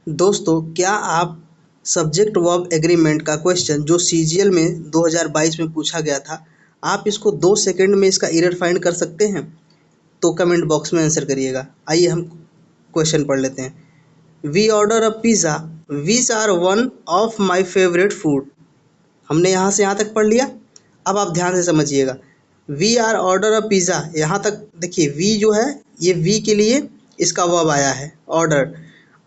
दोस्तों, क्या आप सब्जेक्ट वर्ब एग्रीमेंट का क्वेश्चन जो सीजीएल में 2022 में पूछा गया था, आप इसको 2 सेकंड में इसका एरर फाइंड कर सकते हैं? तो कमेंट बॉक्स में आंसर करिएगा। आइए हम क्वेश्चन पढ़ लेते हैं। We order a pizza which are one of my favourite food. हमने यहाँ से यहाँ तक पढ़ लिया। अब आप ध्यान से समझिएगा। We are order a pizza, यहाँ तक देखिए। वी जो है ये वी के लिए इसका वर्ब आया है ऑर्डर।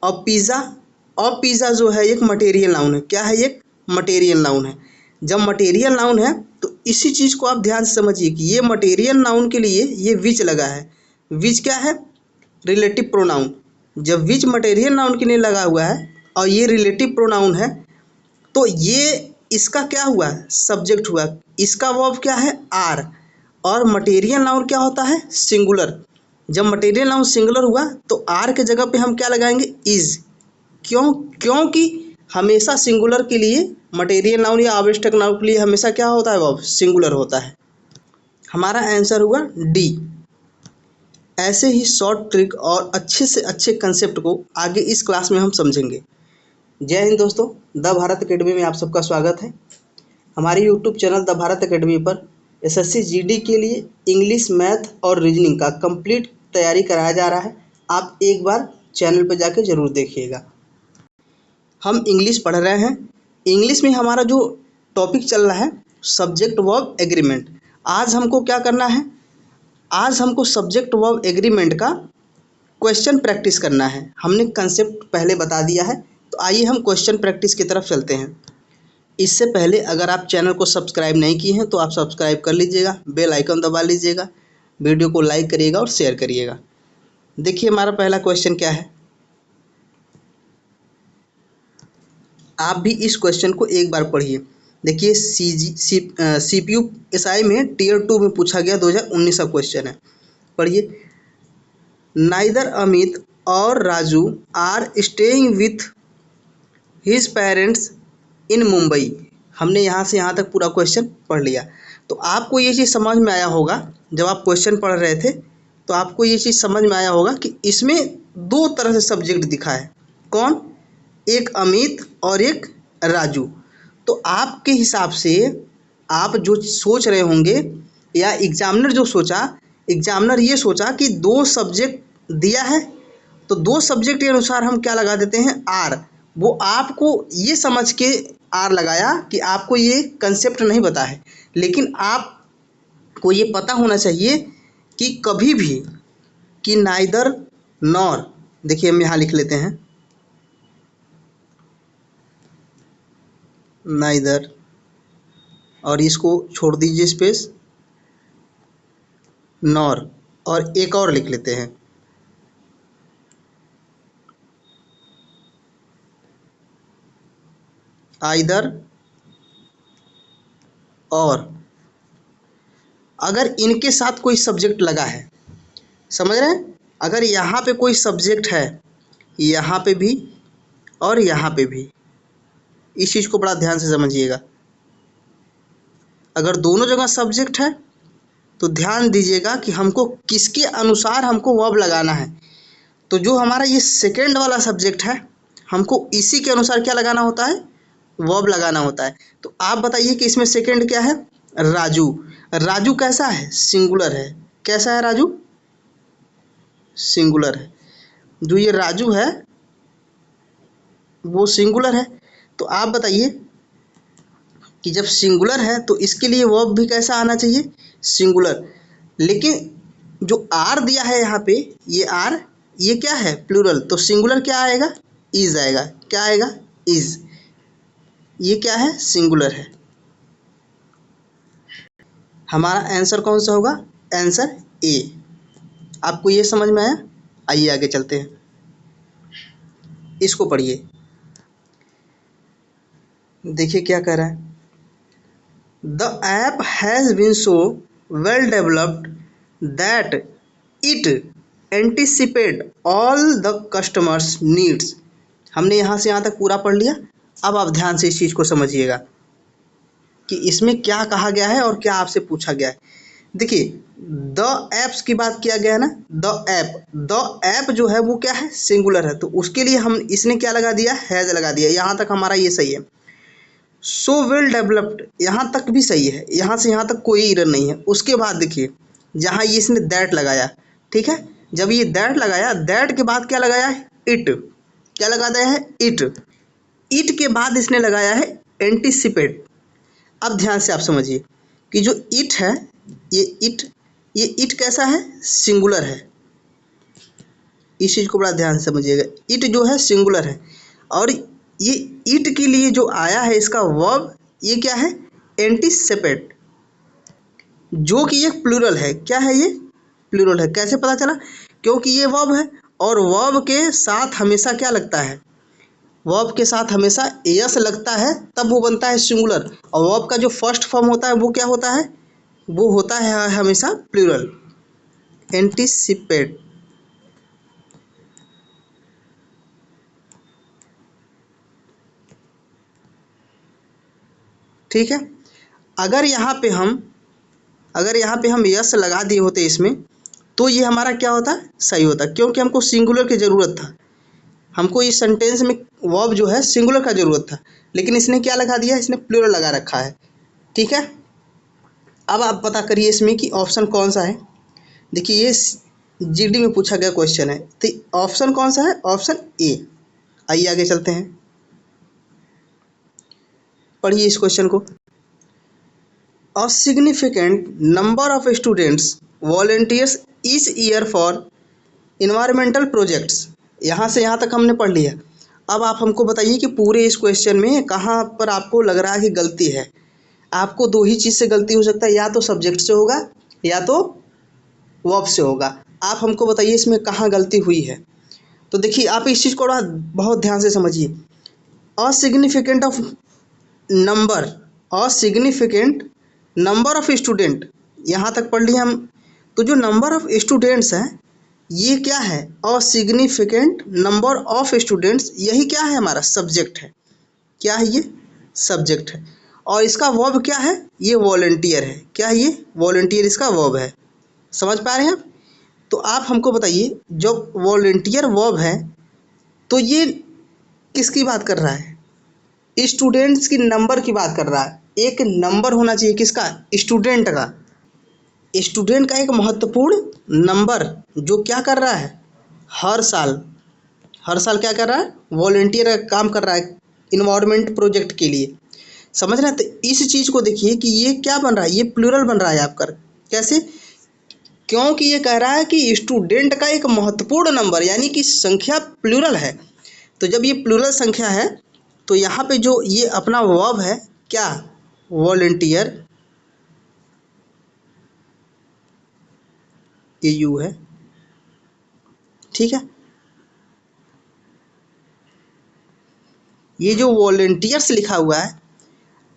अब पिज़्ज़ा जो है एक मटेरियल नाउन है। क्या है? एक मटेरियल नाउन है। जब मटेरियल नाउन है तो इसी चीज़ को आप ध्यान से समझिए कि ये मटेरियल नाउन के लिए ये विच लगा है। विच क्या है? Relative pronoun. जब विच मटेरियल नाउन के लिए लगा हुआ है और ये रिलेटिव प्रोनाउन है तो ये इसका क्या हुआ? सब्जेक्ट हुआ। इसका वर्ब क्या है? आर। और मटेरियल नाउन क्या होता है? सिंगुलर। जब मटेरियल नाउन सिंगुलर हुआ तो आर के जगह पे हम क्या लगाएंगे? इज। क्योंकि हमेशा सिंगुलर के लिए मटेरियल नाउन या आवश्यक नाउन के लिए हमेशा क्या होता है? वर्ब सिंगुलर होता है। हमारा आंसर हुआ डी। ऐसे ही शॉर्ट ट्रिक और अच्छे से अच्छे कंसेप्ट को आगे इस क्लास में हम समझेंगे। जय हिंद दोस्तों, द भारत एकेडमी में आप सबका स्वागत है। हमारे YouTube channel the Bharat academy पर एसएससी जीडी के लिए इंग्लिश, मैथ और रीजनिंग का कंप्लीट तैयारी कराया जा रहा है। आप एक बार चैनल पर जाके ज़रूर देखिएगा। हम इंग्लिश पढ़ रहे हैं। इंग्लिश में हमारा जो टॉपिक चल रहा है सब्जेक्ट वर्ब एग्रीमेंट। आज हमको क्या करना है? आज हमको सब्जेक्ट वर्ब एग्रीमेंट का क्वेश्चन प्रैक्टिस करना है। हमने कंसेप्ट पहले बता दिया है, तो आइए हम क्वेश्चन प्रैक्टिस की तरफ चलते हैं। इससे पहले अगर आप चैनल को सब्सक्राइब नहीं किए हैं तो आप सब्सक्राइब कर लीजिएगा, बेल आइकन दबा लीजिएगा, वीडियो को लाइक करिएगा और शेयर करिएगा। देखिए हमारा पहला क्वेश्चन क्या है। आप भी इस क्वेश्चन को एक बार पढ़िए। देखिए सीपीयू एसआई में टीयर 2 में पूछा गया 2019 का क्वेश्चन है। पढ़िए। नाइदर अमित और Raju are staying with his parents in Mumbai. हमने यहाँ से यहाँ तक पूरा क्वेश्चन पढ़ लिया। तो आपको ये चीज़ समझ में आया होगा, जब आप क्वेश्चन पढ़ रहे थे तो आपको ये चीज़ समझ में आया होगा कि इसमें 2 तरह से सब्जेक्ट दिखा है। कौन? एक अमित और एक राजू। तो आपके हिसाब से आप जो सोच रहे होंगे या एग्जामिनर जो सोचा, एग्जामिनर ये सोचा कि 2 सब्जेक्ट दिया है तो 2 सब्जेक्ट के अनुसार हम क्या लगा देते हैं? आर। वो आपको ये समझ के आर लगाया कि आपको ये कंसेप्ट नहीं पता है, लेकिन आपको ये पता होना चाहिए कि कभी भी कि नाइदर नॉर। देखिए हम यहाँ लिख लेते हैं नाइदर, और इसको छोड़ दीजिए स्पेस, नॉर, और एक और लिख लेते हैं आइदर और। अगर इनके साथ कोई सब्जेक्ट लगा है, समझ रहे हैं? अगर यहाँ पे कोई सब्जेक्ट है, यहाँ पे भी और यहाँ पे भी, इस चीज़ को बड़ा ध्यान से समझिएगा। अगर दोनों जगह सब्जेक्ट है तो ध्यान दीजिएगा कि हमको किसके अनुसार हमको वर्ब लगाना है। तो जो हमारा ये सेकेंड वाला सब्जेक्ट है, हमको इसी के अनुसार क्या लगाना होता है? वर्ब लगाना होता है। तो आप बताइए कि इसमें सेकेंड क्या है? राजू। राजू कैसा है? सिंगुलर है। कैसा है राजू? सिंगुलर है। जो ये राजू है वो सिंगुलर है। तो आप बताइए कि जब सिंगुलर है तो इसके लिए वर्ब भी कैसा आना चाहिए? सिंगुलर। लेकिन जो आर दिया है यहाँ पे, ये आर, ये क्या है? प्लूरल। तो सिंगुलर क्या आएगा? इज आएगा। क्या आएगा? इज। ये क्या है? सिंगुलर है। हमारा आंसर कौन सा होगा? Answer A. आपको ये समझ में आया? आइए आगे चलते हैं। इसको पढ़िए। देखिए क्या कह रहा है। The app has been so well developed that it anticipate all the customers needs. हमने यहाँ से यहाँ तक पूरा पढ़ लिया। अब आप ध्यान से इस चीज़ को समझिएगा कि इसमें क्या कहा गया है और क्या आपसे पूछा गया है। देखिए द एप्स की बात किया गया है ना, द ऐप जो है वो क्या है, सिंगुलर है, तो उसके लिए हम इसने क्या लगा दिया, हैज लगा दिया। यहाँ तक हमारा ये सही है। सो वेल डेवलप्ड, यहाँ तक भी सही है, यहाँ से यहाँ तक कोई एरर नहीं है। उसके बाद देखिए जहाँ ये इसने दैट लगाया, ठीक है, जब ये दैट लगाया, दैट के बाद क्या लगाया है, इट, क्या लगा दिया है, इट, इट के बाद इसने लगाया है एंटीसिपेट। अब ध्यान से आप समझिए कि जो इट है, ये इट, ये इट कैसा है, सिंगुलर है। इस चीज़ को बड़ा ध्यान से समझिएगा, इट जो है सिंगुलर है, और ये इट के लिए जो आया है इसका वर्ब, ये क्या है, एंटीसिपेट, जो कि एक प्लूरल है। क्या है ये, प्लूरल है। कैसे पता चला, क्योंकि ये वर्ब है, और वर्ब के साथ हमेशा क्या लगता है, वर्ब के साथ हमेशा एस लगता है, तब वो बनता है सिंगुलर। और वर्ब का जो फर्स्ट फॉर्म होता है वो क्या होता है, वो होता है हमेशा प्लूरल, एंटीसिपेट। ठीक है, अगर यहाँ पे हम यस लगा दिए होते इसमें, तो ये हमारा क्या होता, सही होता, क्योंकि हमको सिंगुलर की ज़रूरत था। हमको इस सेंटेंस में वर्ब जो है सिंगुलर का ज़रूरत था, लेकिन इसने क्या लगा दिया, इसने प्लूरल लगा रखा है। ठीक है, अब आप पता करिए इसमें कि ऑप्शन कौन सा है। देखिए ये जीडी में पूछा गया क्वेश्चन है, तो ऑप्शन कौन सा है, ऑप्शन ए। आइए आगे चलते हैं, पढ़िए इस क्वेश्चन को। A significant number of students volunteers each year for environmental projects। यहाँ से यहाँ तक हमने पढ़ लिया। अब आप हमको बताइए कि पूरे इस क्वेश्चन में कहाँ पर आपको लग रहा है कि गलती है। आपको दो ही चीज़ से गलती हो सकता है, या तो सब्जेक्ट से होगा या तो वर्ब से होगा। आप हमको बताइए इसमें कहाँ गलती हुई है। तो देखिए आप इस चीज़ को बहुत ध्यान से समझिए। A significant of number, a significant number of student, यहाँ तक पढ़ लिए हम। तो जो नंबर ऑफ स्टूडेंट्स हैं ये क्या है, असिग्निफिकेंट नंबर ऑफ स्टूडेंट्स, यही क्या है, हमारा सब्जेक्ट है। क्या है ये, सब्जेक्ट है। और इसका वर्ब क्या है, ये वॉलंटियर है। क्या है ये, वॉलंटियर इसका वर्ब है। समझ पा रहे हैं आप। तो आप हमको बताइए जब वॉलंटियर वर्ब है तो ये किसकी बात कर रहा है, स्टूडेंट्स की नंबर की बात कर रहा है। एक नंबर होना चाहिए किसका, स्टूडेंट का। स्टूडेंट का एक महत्वपूर्ण नंबर जो क्या कर रहा है, हर साल क्या कर रहा है, वॉलंटियर का काम कर रहा है इन्वायरमेंट प्रोजेक्ट के लिए। समझ रहे हैं। तो इस चीज़ को देखिए कि ये क्या बन रहा है, ये प्लूरल बन रहा है आपका। कैसे, क्योंकि ये कह रहा है कि स्टूडेंट का एक महत्वपूर्ण नंबर, यानी कि संख्या प्लूरल है। तो जब ये प्लूरल संख्या है तो यहाँ पे जो ये अपना वर्ब है क्या, वॉलंटियर, ये यू है। ठीक है, ये जो वॉलंटियर्स लिखा हुआ है,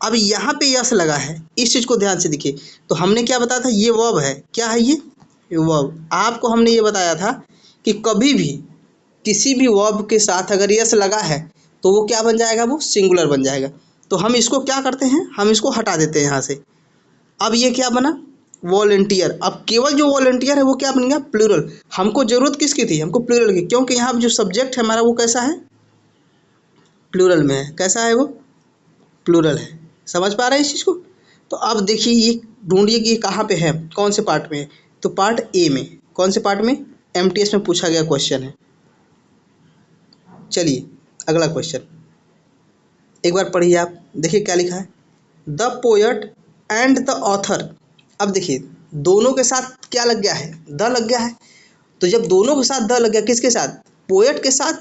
अब यहाँ पे यस लगा है, इस चीज़ को ध्यान से देखिए। तो हमने क्या बताया था, ये वर्ब है। क्या है ये वर्ब। आपको हमने ये बताया था कि कभी भी किसी भी वर्ब के साथ अगर यस लगा है तो वो क्या बन जाएगा, वो सिंगुलर बन जाएगा। तो हम इसको क्या करते हैं, हम इसको हटा देते हैं यहाँ से। अब ये क्या बना, वॉलंटियर। अब केवल जो वॉलंटियर है वो क्या बन गया, प्लूरल। हमको ज़रूरत किसकी थी, हमको प्लूरल की, क्योंकि यहाँ पे जो सब्जेक्ट है हमारा वो कैसा है, प्लूरल में है। कैसा है वो, प्लूरल है। समझ पा रहे हैं इस चीज़ को। तो अब देखिए ये ढूंढिए कि ये कहाँ पे है, कौन से पार्ट में है। तो पार्ट ए में, कौन से पार्ट में, एमटीएस में पूछा गया क्वेश्चन है। चलिए अगला क्वेश्चन एक बार पढ़िए आप, देखिए क्या लिखा है, the poet and the author. अब देखिए दोनों के साथ क्या लग गया है, द लग गया है। तो जब दोनों के साथ द लग गया, किसके साथ, पोएट के साथ,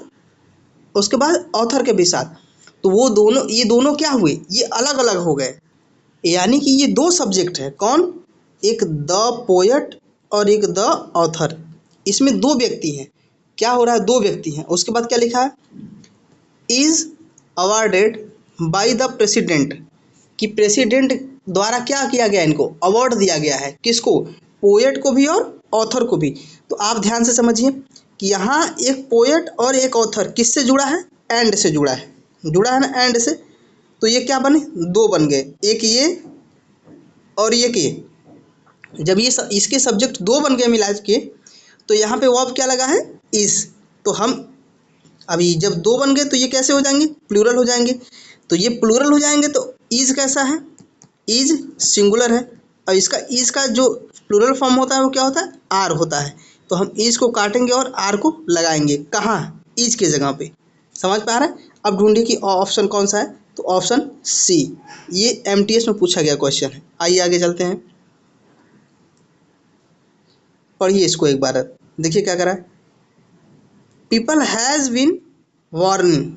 उसके बाद ऑथर के भी साथ, तो वो दोनों, ये दोनों क्या हुए, ये अलग अलग हो गए। यानी कि ये दो सब्जेक्ट है। कौन, एक द पोएट और एक द ऑथर। इसमें दो व्यक्ति हैं। क्या हो रहा है, दो व्यक्ति हैं। उसके बाद क्या लिखा है, is awarded by the president, कि प्रेसिडेंट द्वारा क्या किया गया, इनको अवार्ड दिया गया है। किसको, पोएट को भी और ऑथर को भी। तो आप ध्यान से समझिए कि यहाँ एक पोएट और एक ऑथर किससे जुड़ा है, एंड से जुड़ा है, जुड़ा है ना एंड से। तो ये क्या बने, दो बन गए, एक ये और एक ये। जब ये इसके सब्जेक्ट दो बन गए मिला के, तो यहाँ पे वर्ब क्या लगा है, इज। तो हम अभी जब दो बन गए तो ये कैसे हो जाएंगे, प्लूरल हो जाएंगे। तो ये प्लूरल हो जाएंगे तो इज कैसा है, इज सिंगुलर है, और इसका इज का जो प्लूरल फॉर्म होता है वो क्या होता है, आर होता है। तो हम इज को काटेंगे और आर को लगाएंगे कहाँ, इज के जगह पे। समझ पा रहे हैं। अब ढूंढिए कि ऑप्शन कौन सा है, तो ऑप्शन सी, ये एमटीएस में पूछा गया क्वेश्चन है। आइए आगे चलते हैं, पढ़िए इसको एक बार, देखिए क्या करा है। People has been warning.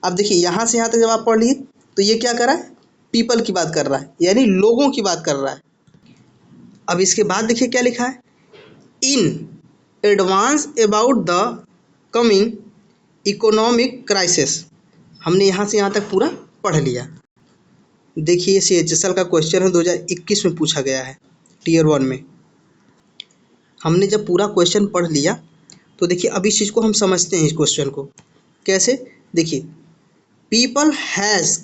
अब देखिए यहाँ से यहाँ तक जब आप पढ़ लिए तो ये क्या कर रहा है, पीपल की बात कर रहा है, यानी लोगों की बात कर रहा है। अब इसके बाद देखिए क्या लिखा है, in advance about the coming economic crisis. हमने यहाँ से यहाँ तक पूरा पढ़ लिया। देखिए CHSL का क्वेश्चन है, 2021 में पूछा गया है टीयर 1 में। हमने जब पूरा क्वेश्चन पढ़ लिया तो देखिए अब इस चीज़ को हम समझते हैं, इस क्वेश्चन को कैसे। देखिए पीपल हैज़,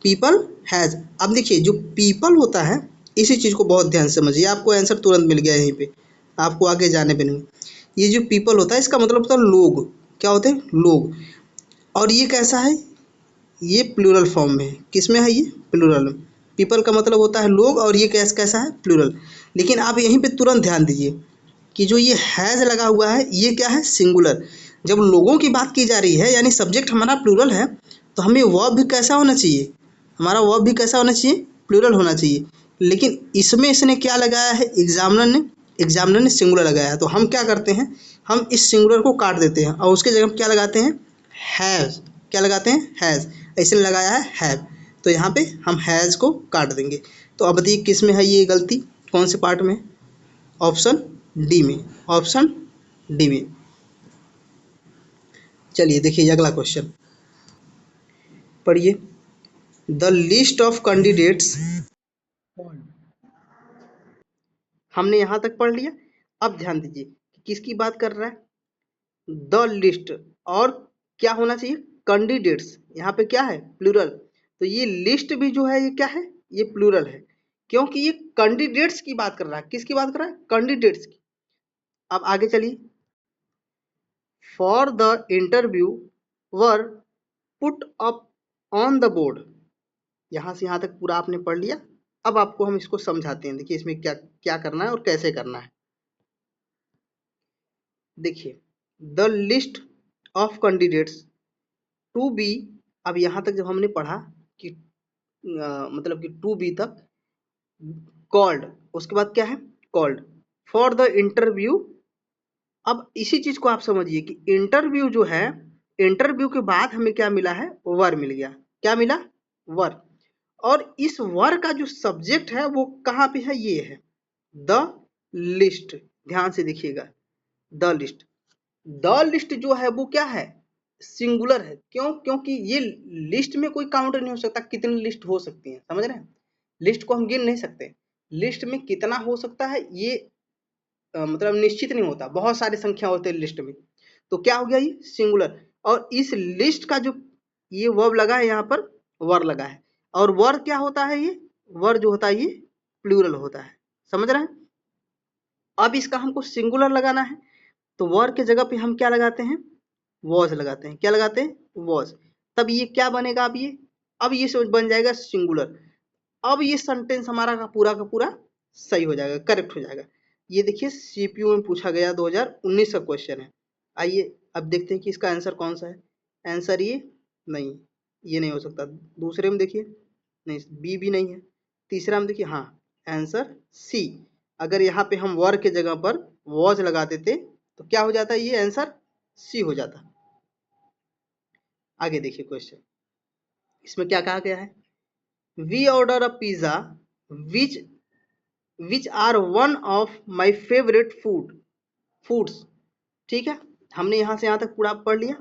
पीपल हैज़। अब देखिए जो पीपल होता है, इसी चीज़ को बहुत ध्यान से समझिए, आपको आंसर तुरंत मिल गया यहीं पे, आपको आगे जाने पे नहीं। ये जो पीपल होता है इसका मतलब होता है लोग। क्या होते हैं, लोग। और ये कैसा है, ये प्लूरल फॉर्म में है। किस में है, ये प्लूरल में। पीपल का मतलब होता है लोग, और ये कैसा है, प्लूरल। लेकिन आप यहीं पे तुरंत ध्यान दीजिए कि जो ये हैज़ लगा हुआ है ये क्या है, सिंगुलर। जब लोगों की बात की जा रही है यानी सब्जेक्ट हमारा प्लूरल है, तो हमें वर्ब भी कैसा होना चाहिए, हमारा वर्ब भी कैसा होना चाहिए, प्लूरल होना चाहिए। लेकिन इसमें इसने क्या लगाया है, एग्जामिनर ने सिंगुलर लगाया है। तो हम क्या करते हैं, हम इस सिंगुलर को काट देते हैं और उसके जगह क्या लगाते हैं, हैज़। क्या लगाते हैं, हैज़। इसने लगाया है हैव, तो यहाँ पे हम हैज़ को काट देंगे। तो अब बताइए किस में है ये गलती, कौन से पार्ट में, ऑप्शन डी में, ऑप्शन डी में। चलिए देखिए अगला क्वेश्चन पढ़िए। द लिस्ट ऑफ कैंडिडेट्स, हमने यहाँ तक पढ़ लिया। अब ध्यान दीजिए किसकी बात कर रहा है, द लिस्ट, और क्या होना चाहिए, कैंडिडेट्स। यहाँ पे क्या है, प्लूरल। तो ये लिस्ट भी जो है ये क्या है, ये प्लूरल है, क्योंकि ये कैंडिडेट्स की बात कर रहा है। किसकी बात कर रहा है, कैंडिडेट्स की। अब आगे चलिए, for the interview were put up on the board. यहाँ से यहाँ तक पूरा आपने पढ़ लिया। अब आपको हम इसको समझाते हैं, देखिए इसमें क्या क्या करना है और कैसे करना है। देखिए the list of candidates to be. अब यहाँ तक जब हमने पढ़ा कि मतलब कि टू बी तक, कॉल्ड, उसके बाद क्या है, कॉल्ड फॉर द इंटरव्यू। अब इसी चीज को आप समझिए कि इंटरव्यू जो है, इंटरव्यू के बाद हमें क्या मिला है, वर मिल गया। क्या मिला, वर। और इस वर का जो सब्जेक्ट है वो कहाँ पे है, ये है द लिस्ट। ध्यान से देखिएगा, द लिस्ट। द लिस्ट जो है वो क्या है, सिंगुलर है। क्यों, क्योंकि ये लिस्ट में कोई काउंट नहीं हो सकता, कितनी लिस्ट हो सकती है, समझ रहे हैं। लिस्ट को हम गिन नहीं सकते, लिस्ट में कितना हो सकता है ये मतलब निश्चित नहीं होता, बहुत सारी संख्या होते हैं लिस्ट में। तो क्या हो गया, ये सिंगुलर। और इस लिस्ट का जो ये वर्ब लगा है यहाँ पर, वर लगा है। और वर क्या होता है, ये वर जो होता है ये प्लूरल होता है, समझ रहे हैं। अब इसका हमको सिंगुलर लगाना है, तो वर के जगह पे हम क्या लगाते हैं, वॉज लगाते हैं। क्या लगाते हैं, वॉज। तब ये क्या बनेगा, अब ये, अब ये बन जाएगा सिंगुलर। अब ये सेंटेंस हमारा का पूरा सही हो जाएगा, करेक्ट हो जाएगा। ये देखिए सीपीयू में पूछा गया 2019 का क्वेश्चन है। आइए अब देखते हैं कि इसका आंसर कौन सा है। आंसर ये नहीं, ये नहीं हो सकता। दूसरे में देखिए, नहीं, बी भी नहीं है। तीसरा में देखिए, हाँ, आंसर सी। अगर यहाँ पे हम वर के जगह पर वॉज लगा देते तो क्या हो जाता है, ये आंसर सी हो जाता। आगे देखिए क्वेश्चन, इसमें क्या कहा गया है, we order a pizza which which are one of my favourite foods. ठीक है, हमने यहाँ से यहाँ तक पूरा पढ़ लिया।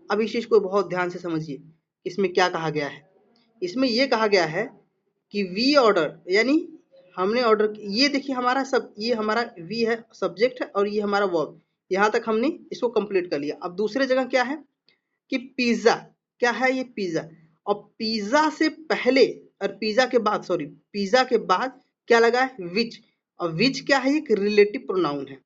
अब इस चीज को बहुत ध्यान से समझिए, इसमें क्या कहा गया है। इसमें यह कहा गया है कि वी ऑर्डर, यानी हमने ऑर्डर, ये देखिए हमारा सब, ये हमारा वी है, सब्जेक्ट है, और ये हमारा वर्ब। यहाँ तक हमने इसको कंप्लीट कर लिया। अब दूसरे जगह क्या है कि पिज्जा, क्या है ये, पिज्जा। और पिज्जा से पहले और पिज्जा के बाद, सॉरी, पिज्जा के बाद क्या लगा है, विच। और विच क्या है, एक रिलेटिव प्रोनाउन है।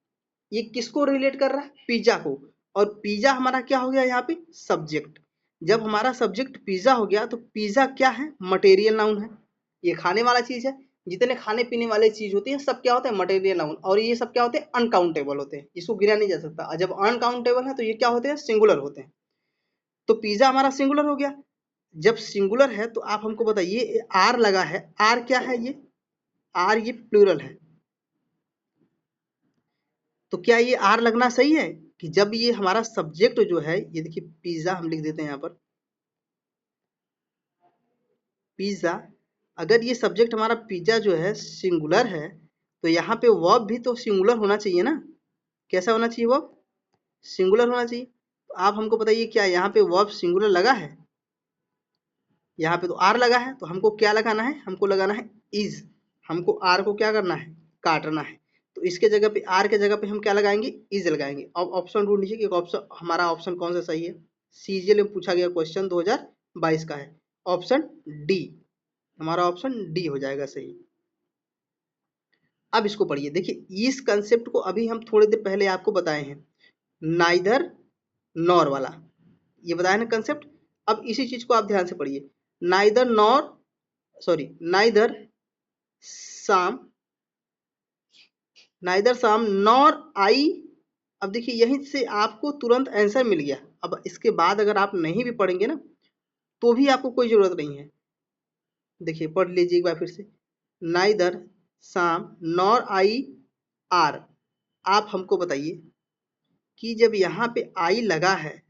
ये किसको रिलेट कर रहा है, पिज्जा को। और पिज्जा हमारा क्या हो गया यहाँ पे, सब्जेक्ट। जब हमारा सब्जेक्ट पिज्जा हो गया तो पिज्जा क्या है, मटेरियल नाउन है। ये खाने वाला चीज है। जितने खाने पीने वाले चीज होती है सब क्या होते हैं, मटेरियल नाउन। और ये सब क्या होते हैं, अनकाउंटेबल होते हैं, इसको गिना नहीं जा सकता। और जब अनकाउंटेबल है तो ये क्या होते हैं, सिंगुलर होते हैं। तो पिज्जा हमारा सिंगुलर हो गया। जब सिंगुलर है तो आप हमको बताइए, आर लगा है, आर क्या है, ये आर ये प्लूरल है। तो क्या ये आर लगना सही है कि जब ये हमारा सब्जेक्ट जो है, ये देखिए पिज्जा हम लिख देते हैं यहाँ पर, पिज्जा। अगर ये सब्जेक्ट हमारा पिज्जा जो है सिंगुलर है तो यहाँ पे वर्ब भी तो सिंगुलर होना चाहिए ना। कैसा होना चाहिए, वर्ब सिंगुलर होना चाहिए। तो आप हमको बताइए, क्या यहाँ पे वर्ब सिंगुलर लगा है, यहाँ पे तो आर लगा है। तो हमको क्या लगाना है, हमको लगाना है इज। हमको आर को क्या करना है, काटना है। तो इसके जगह पे, आर के जगह पे हम क्या लगाएंगे, इज लगाएंगे। अब ऑप्शन ढूंढ लीजिए कि ऑप्शन हमारा ऑप्शन कौन सा सही है। सीजीएल में पूछा गया क्वेश्चन 2022 का है, ऑप्शन डी। हमारा ऑप्शन डी हो जाएगा सही। अब इसको पढ़िए, देखिए इस कंसेप्ट को अभी हम थोड़ी देर पहले आपको बताए हैं, नाइदर नॉर वाला, ये बताया ना कंसेप्ट। अब इसी चीज को आप ध्यान से पढ़िए, नाइदर नॉर, सॉरी नाइदर साम, नाइदर साम नॉर आई। अब देखिए यहीं से आपको तुरंत आंसर मिल गया। अब इसके बाद अगर आप नहीं भी पढ़ेंगे ना तो भी आपको कोई जरूरत नहीं है। देखिए पढ़ लीजिए एक बार फिर से, नाइदर साम नॉर आई आर। आप हमको बताइए कि जब यहाँ पे आई लगा है,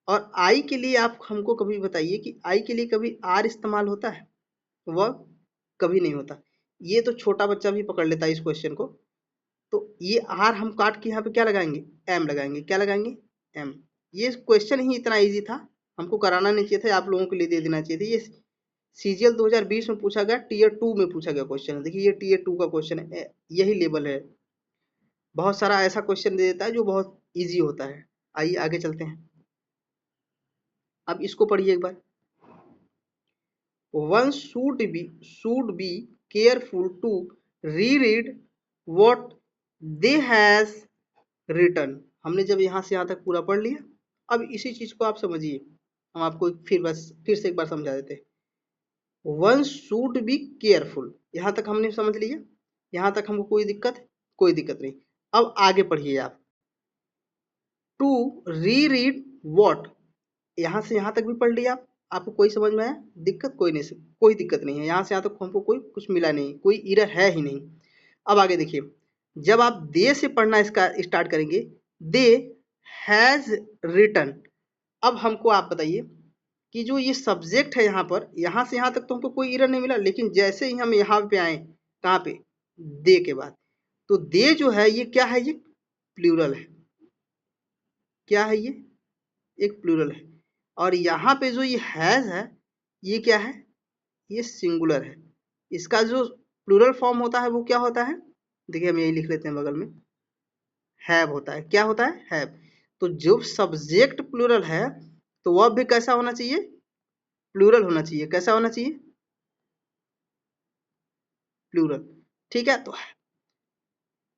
और आई के लिए आप हमको कभी बताइए कि आई के लिए कभी आर इस्तेमाल होता है, वह कभी नहीं होता। ये तो छोटा बच्चा भी पकड़ लेता है इस क्वेश्चन को। तो ये आर हम काट के यहाँ पे क्या लगाएंगे, एम लगाएंगे। क्या लगाएंगे, एम। ये क्वेश्चन ही इतना इजी था, हमको कराना नहीं चाहिए था, आप लोगों के लिए दे देना चाहिए था। ये सीजीएल 2020 में पूछा गया, टीयर 2 में पूछा गया क्वेश्चन है। देखिए ये टीयर 2 का क्वेश्चन है, यही लेवल है। बहुत सारा ऐसा क्वेश्चन दे देता है जो बहुत ईजी होता है। आइए आगे चलते हैं। अब इसको पढ़िए एक बार, one should be careful to reread what they has written। हमने जब यहाँ से यहाँ तक पूरा पढ़ लिया, अब इसी चीज को आप समझिए। हम आपको फिर से एक बार समझा देते हैं। वन शुड बी केयरफुल, यहाँ तक हमने समझ लिया। यहाँ तक हमको कोई दिक्कत नहीं। अब आगे पढ़िए आप, टू रीरीड वॉट, यहाँ से यहाँ तक भी पढ़ लिया आप। आपको कोई समझ में आया, कोई दिक्कत नहीं है। यहाँ से यहाँ तक हमको कोई कुछ मिला नहीं, कोई एरर है ही नहीं। अब आगे देखिए, जब आप दे से पढ़ना इसका स्टार्ट करेंगे, दे हैज रिटन। अब हमको आप बताइए कि जो ये सब्जेक्ट है यहाँ पर, यहाँ से यहाँ तक तो हमको कोई एरर नहीं मिला, लेकिन जैसे ही हम यहाँ पे आए, कहाँ पे, दे के बाद, तो दे जो है ये क्या है, ये प्लूरल है। क्या है ये, एक प्लूरल है। और यहाँ पे जो ये हैज है, ये क्या है, ये सिंगुलर है। इसका जो प्लूरल फॉर्म होता है वो क्या होता है, देखिए हम यही लिख लेते हैं बगल में, हैव होता है। क्या होता है, हैव। तो जो सब्जेक्ट प्लूरल है तो वह भी कैसा होना चाहिए, प्लूरल होना चाहिए। कैसा होना चाहिए, प्लूरल। ठीक है, तो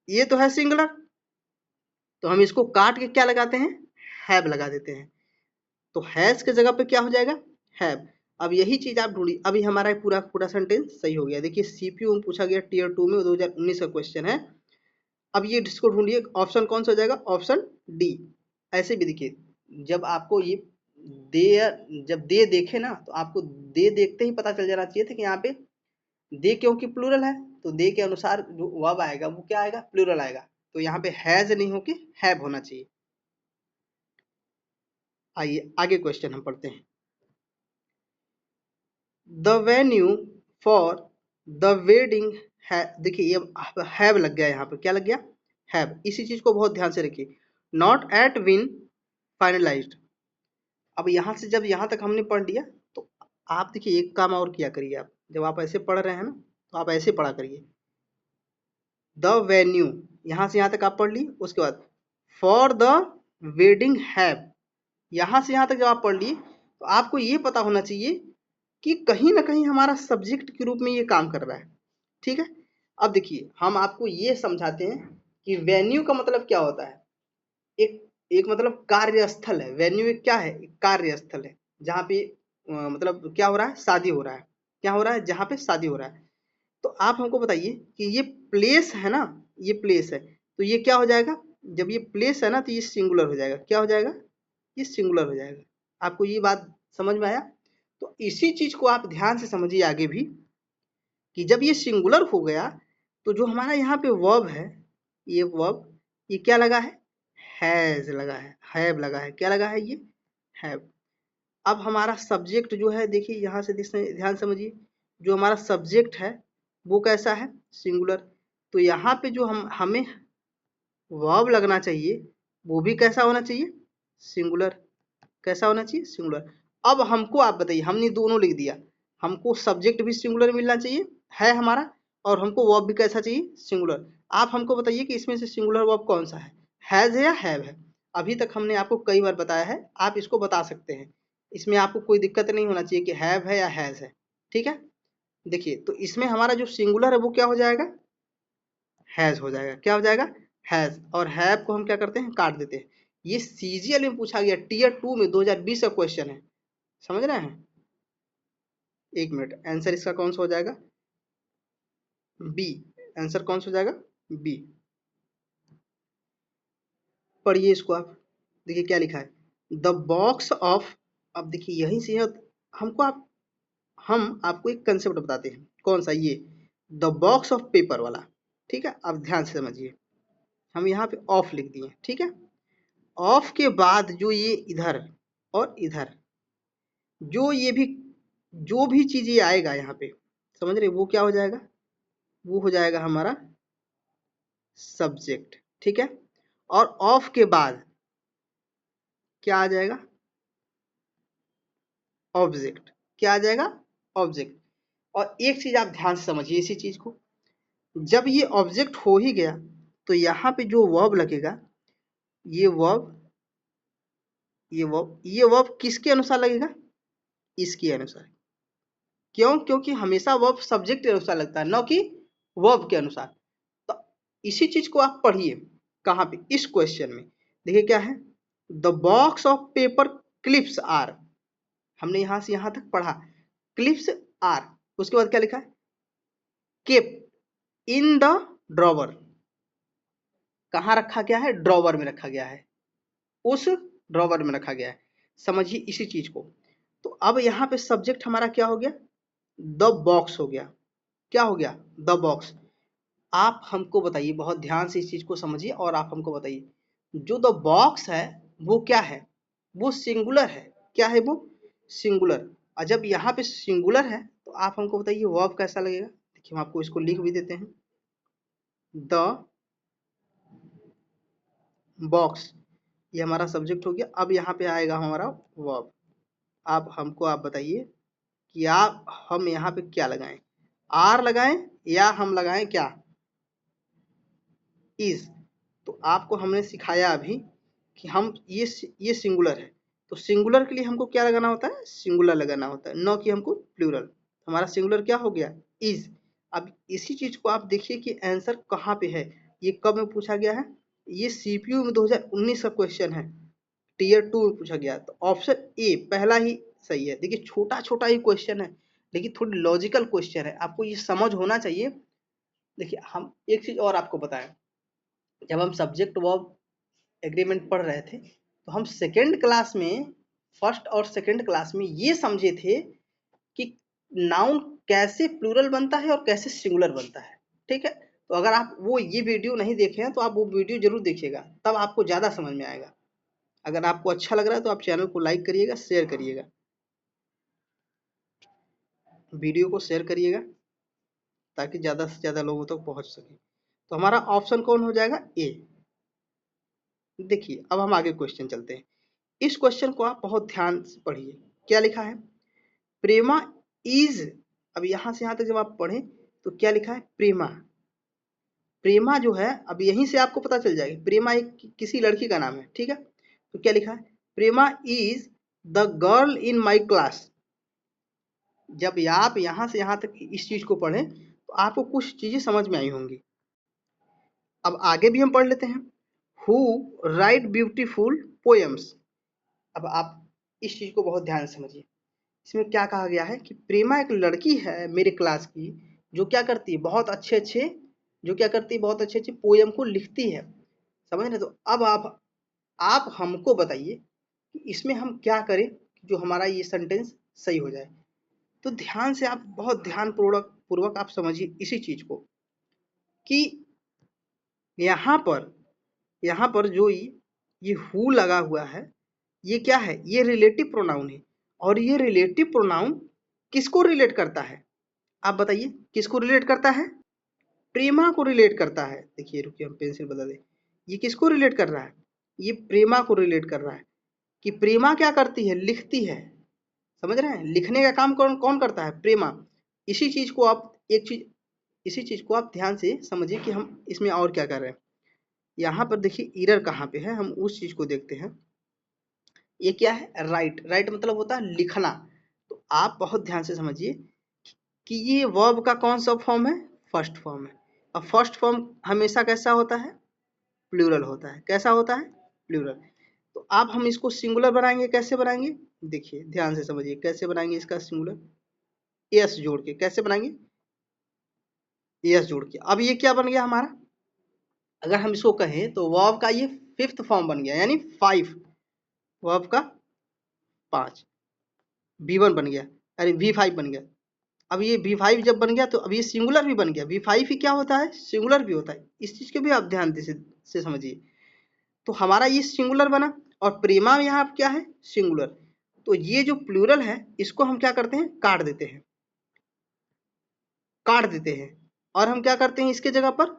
ये तो है सिंगुलर, तो हम इसको काट के क्या लगाते हैं, हैव लगा देते हैं। तो हैज के जगह पे क्या हो जाएगा, हैव। अब यही चीज आप ढूंढिए, अभी हमारा पूरा पूरा सेंटेंस सही हो गया। देखिए सीपीयू में पूछा गया टीयर 2 में, 2019 का क्वेश्चन है। अब ये इसको ढूंढिए, ऑप्शन कौन सा हो जाएगा, ऑप्शन डी। ऐसे भी देखिए, जब आपको ये जब दे देखे ना तो आपको दे देखते ही पता चल जाना चाहिए था कि यहाँ पे दे क्योंकि प्लूरल है, तो दे के अनुसार जो वर्ब आएगा वो क्या आएगा, प्लूरल आएगा। तो यहाँ पे हैज नहीं होके हैव होना चाहिए। आइए आगे क्वेश्चन हम पढ़ते हैं। The venue for the wedding है, देखिए ये हैव लग गया, यहाँ पे क्या लग गया, हैव। इसी चीज को बहुत ध्यान से रखिए, नॉट एट विन फाइनलाइज्ड। अब यहाँ से जब यहाँ तक हमने पढ़ लिया तो आप देखिए एक काम और किया करिए, आप जब आप ऐसे पढ़ रहे हैं ना तो आप ऐसे पढ़ा करिए, द वेन्यू, यहाँ से यहाँ तक आप पढ़ ली। उसके बाद फॉर द वेडिंग हैव, यहाँ से यहाँ तक जब आप पढ़ लिए तो आपको ये पता होना चाहिए कि कहीं ना कहीं हमारा सब्जेक्ट के रूप में ये काम कर रहा है। ठीक है, अब देखिए हम आपको ये समझाते हैं कि वेन्यू का मतलब क्या होता है। एक एक मतलब कार्यस्थल है। वेन्यू एक क्या है, एक कार्यस्थल है जहाँ पे मतलब क्या हो रहा है, शादी हो रहा है। क्या हो रहा है, जहाँ पे शादी हो रहा है। तो आप हमको बताइए कि ये प्लेस है ना, ये प्लेस है, तो ये क्या हो जाएगा, जब ये प्लेस है ना तो ये सिंगुलर हो जाएगा। क्या हो जाएगा, ये सिंगुलर हो जाएगा। आपको ये बात समझ में आया। तो इसी चीज को आप ध्यान से समझिए आगे भी, कि जब ये सिंगुलर हो गया तो जो हमारा यहाँ पे वर्ब है, ये वर्ब, ये क्या लगा है, हैज लगा है, हैव लगा है। क्या लगा है, ये हैव। अब हमारा सब्जेक्ट जो है, देखिए यहाँ से ध्यान समझिए, जो हमारा सब्जेक्ट है वो कैसा है, सिंगुलर। तो यहाँ पे जो हमें वर्ब लगना चाहिए वो भी कैसा होना चाहिए, सिंगुलर। कैसा होना चाहिए, सिंगुलर। अब हमको आप बताइए, हमने दोनों लिख दिया, हमको सब्जेक्ट भी सिंगुलर मिलना चाहिए है हमारा, और हमको वर्ब भी कैसा चाहिए, सिंगुलर। आप हमको बताइए कि इसमें से सिंगुलर वर्ब कौन सा हैज है या हैव है। अभी तक हमने आपको कई बार बताया है, आप इसको बता सकते हैं। इसमें आपको कोई दिक्कत नहीं होना चाहिए कि हैव है या हैज है। ठीक है, देखिए तो इसमें हमारा जो सिंगुलर है वो क्या हो जाएगा, हैज हो जाएगा। क्या हो जाएगा, हैज। और हैव को हम क्या करते हैं, काट देते हैं। ये सीजीएल में पूछा गया, टीयर 2 में 2020 का क्वेश्चन है, समझ रहे हैं। एक मिनट, आंसर इसका कौन सा हो जाएगा, बी। आंसर कौन सा हो जाएगा, बी। पढ़िए इसको आप, देखिए क्या लिखा है, द बॉक्स ऑफ। अब देखिए यहीं से हमको आप हम आपको एक कंसेप्ट बताते हैं, कौन सा, ये द बॉक्स ऑफ पेपर वाला। ठीक है, अब ध्यान से समझिए, हम यहाँ पे ऑफ लिख दिए। ठीक है, ऑफ के बाद जो ये इधर और इधर जो ये भी, जो भी चीज ये आएगा यहाँ पे, समझ रहे, वो क्या हो जाएगा, वो हो जाएगा हमारा सब्जेक्ट। ठीक है, और ऑफ के बाद क्या आ जाएगा, ऑब्जेक्ट। क्या आ जाएगा, ऑब्जेक्ट। और एक चीज आप ध्यान से समझिए इसी चीज को, जब ये ऑब्जेक्ट हो ही गया तो यहाँ पे जो वर्ब लगेगा, ये वर्ब, ये वर्ब किसके अनुसार लगेगा, इसके अनुसार। क्यों, क्योंकि हमेशा वर्ब सब्जेक्ट के अनुसार लगता है, न कि वर्ब के अनुसार। तो इसी चीज को आप पढ़िए, कहाँ पे, इस क्वेश्चन में। देखिए क्या है, the box of paper clips are, हमने यहां से यहां तक पढ़ा, क्लिप्स आर। उसके बाद क्या लिखा है, केप इन द ड्रॉवर। कहाँ रखा गया है, ड्रॉवर में रखा गया है, उस ड्रॉवर में रखा गया है। समझिए इसी चीज को। तो अब यहाँ पे सब्जेक्ट हमारा क्या हो गया, द बॉक्स हो गया। क्या हो गया, द बॉक्स। आप हमको बताइए, बहुत ध्यान से इस चीज को समझिए और आप हमको बताइए, जो द बॉक्स है वो क्या है, वो सिंगुलर है। क्या है वो, सिंगुलर। और जब यहाँ पे सिंगुलर है तो आप हमको बताइए वर्ब कैसा लगेगा। देखिए हम आपको इसको लिख भी देते हैं, द बॉक्स, ये हमारा सब्जेक्ट हो गया। अब यहाँ पे आएगा हमारा वर्ब। आप बताइए कि आप हम यहाँ पे क्या लगाएं, आर लगाएं या हम लगाएं क्या, इज। तो आपको हमने सिखाया अभी कि हम ये सिंगुलर है, तो सिंगुलर के लिए हमको क्या लगाना होता है, सिंगुलर लगाना होता है, न कि हमको प्लूरल। हमारा सिंगुलर क्या हो गया, इज। अब इसी चीज को आप देखिए कि आंसर कहाँ पे है, ये कब में पूछा गया है, ये सीपीयू में 2019 का क्वेश्चन है, टीयर 2 में पूछा गया। तो ऑप्शन ए पहला ही सही है। देखिए छोटा छोटा ही क्वेश्चन है, लेकिन थोड़ी लॉजिकल क्वेश्चन है, आपको ये समझ होना चाहिए। देखिए हम एक चीज और आपको बताएं, जब हम सब्जेक्ट वर्ब एग्रीमेंट पढ़ रहे थे तो हम सेकेंड क्लास में, फर्स्ट और सेकेंड क्लास में ये समझे थे कि नाउन कैसे प्लूरल बनता है और कैसे सिंगुलर बनता है। ठीक है, तो अगर आप वो ये वीडियो नहीं देखे हैं तो आप वो वीडियो जरूर देखिएगा, तब आपको ज़्यादा समझ में आएगा। अगर आपको अच्छा लग रहा है तो आप चैनल को लाइक करिएगा, शेयर करिएगा, वीडियो को शेयर करिएगा, ताकि ज़्यादा से ज़्यादा लोगों तक पहुंच सके। तो हमारा ऑप्शन कौन हो जाएगा, ए। देखिए अब हम आगे क्वेश्चन चलते हैं। इस क्वेश्चन को आप बहुत ध्यान से पढ़िए, क्या लिखा है, प्रेमा इज। अब यहां से यहां तक जब आप पढ़ें तो क्या लिखा है, प्रेमा। प्रेमा जो है, अब यहीं से आपको पता चल जाएगा, प्रेमा एक किसी लड़की का नाम है। ठीक है, तो क्या लिखा है, Prema is the girl in my class. जब आप यहां से यहां तक इस चीज को पढ़ें तो आपको कुछ चीजें समझ में आई होंगी। अब आगे भी हम पढ़ लेते हैं। Who right beautiful poems. अब आप इस चीज को बहुत ध्यान से समझिए। इसमें क्या कहा गया है कि प्रेमा एक लड़की है मेरे क्लास की, जो क्या करती है, बहुत अच्छे अच्छे पोयम को लिखती है। समझ रहे? तो अब आप हमको बताइए कि इसमें हम क्या करें जो हमारा ये सेंटेंस सही हो जाए। तो ध्यान से आप बहुत ध्यान पूर्वक आप समझिए इसी चीज को कि यहाँ पर जो ये हु लगा हुआ है, ये क्या है, ये रिलेटिव प्रोनाउन है। और ये रिलेटिव प्रोनाउन किसको रिलेट करता है, आप बताइए किसको रिलेट करता है? प्रेमा को रिलेट करता है। देखिए रुकिए हम पेंसिल बदल दें। ये किसको रिलेट कर रहा है? ये प्रेमा को रिलेट कर रहा है कि प्रेमा क्या करती है, लिखती है। समझ रहे हैं? लिखने का काम कौन कौन करता है? प्रेमा। इसी चीज को आप इसी चीज को आप ध्यान से समझिए कि हम इसमें और क्या कर रहे हैं। यहाँ पर देखिए एरर कहाँ पे है, हम उस चीज को देखते हैं। ये क्या है? राइट। राइट मतलब होता है लिखना। तो आप बहुत ध्यान से समझिए कि ये वर्ब का कौन सा फॉर्म है? फर्स्ट फॉर्म है। अब फर्स्ट फॉर्म हमेशा कैसा होता है? प्लूरल होता है। कैसा होता है? प्लूरल। तो आप हम इसको सिंगुलर बनाएंगे, कैसे बनाएंगे? देखिए ध्यान से समझिए कैसे बनाएंगे इसका सिंगुलर। एस जोड़ के कैसे बनाएंगे? एस जोड़ के। अब ये क्या बन गया हमारा? अगर हम इसको कहें तो वर्ब का ये फिफ्थ फॉर्म बन गया, यानी 5। वर्ब का 5 V1 बन गया, अरे V5 बन गया। अब ये V5 जब बन गया तो अब ये सिंगुलर भी बन गया। V5 ही क्या होता है? सिंगुलर भी होता है। इस चीज के भी आप ध्यान से समझिए। तो हमारा ये सिंगुलर बना और प्रेमा यहाँ क्या है? सिंगुलर। तो ये जो प्लूरल है इसको हम क्या करते हैं? काट देते हैं। और हम क्या करते हैं? इसके जगह पर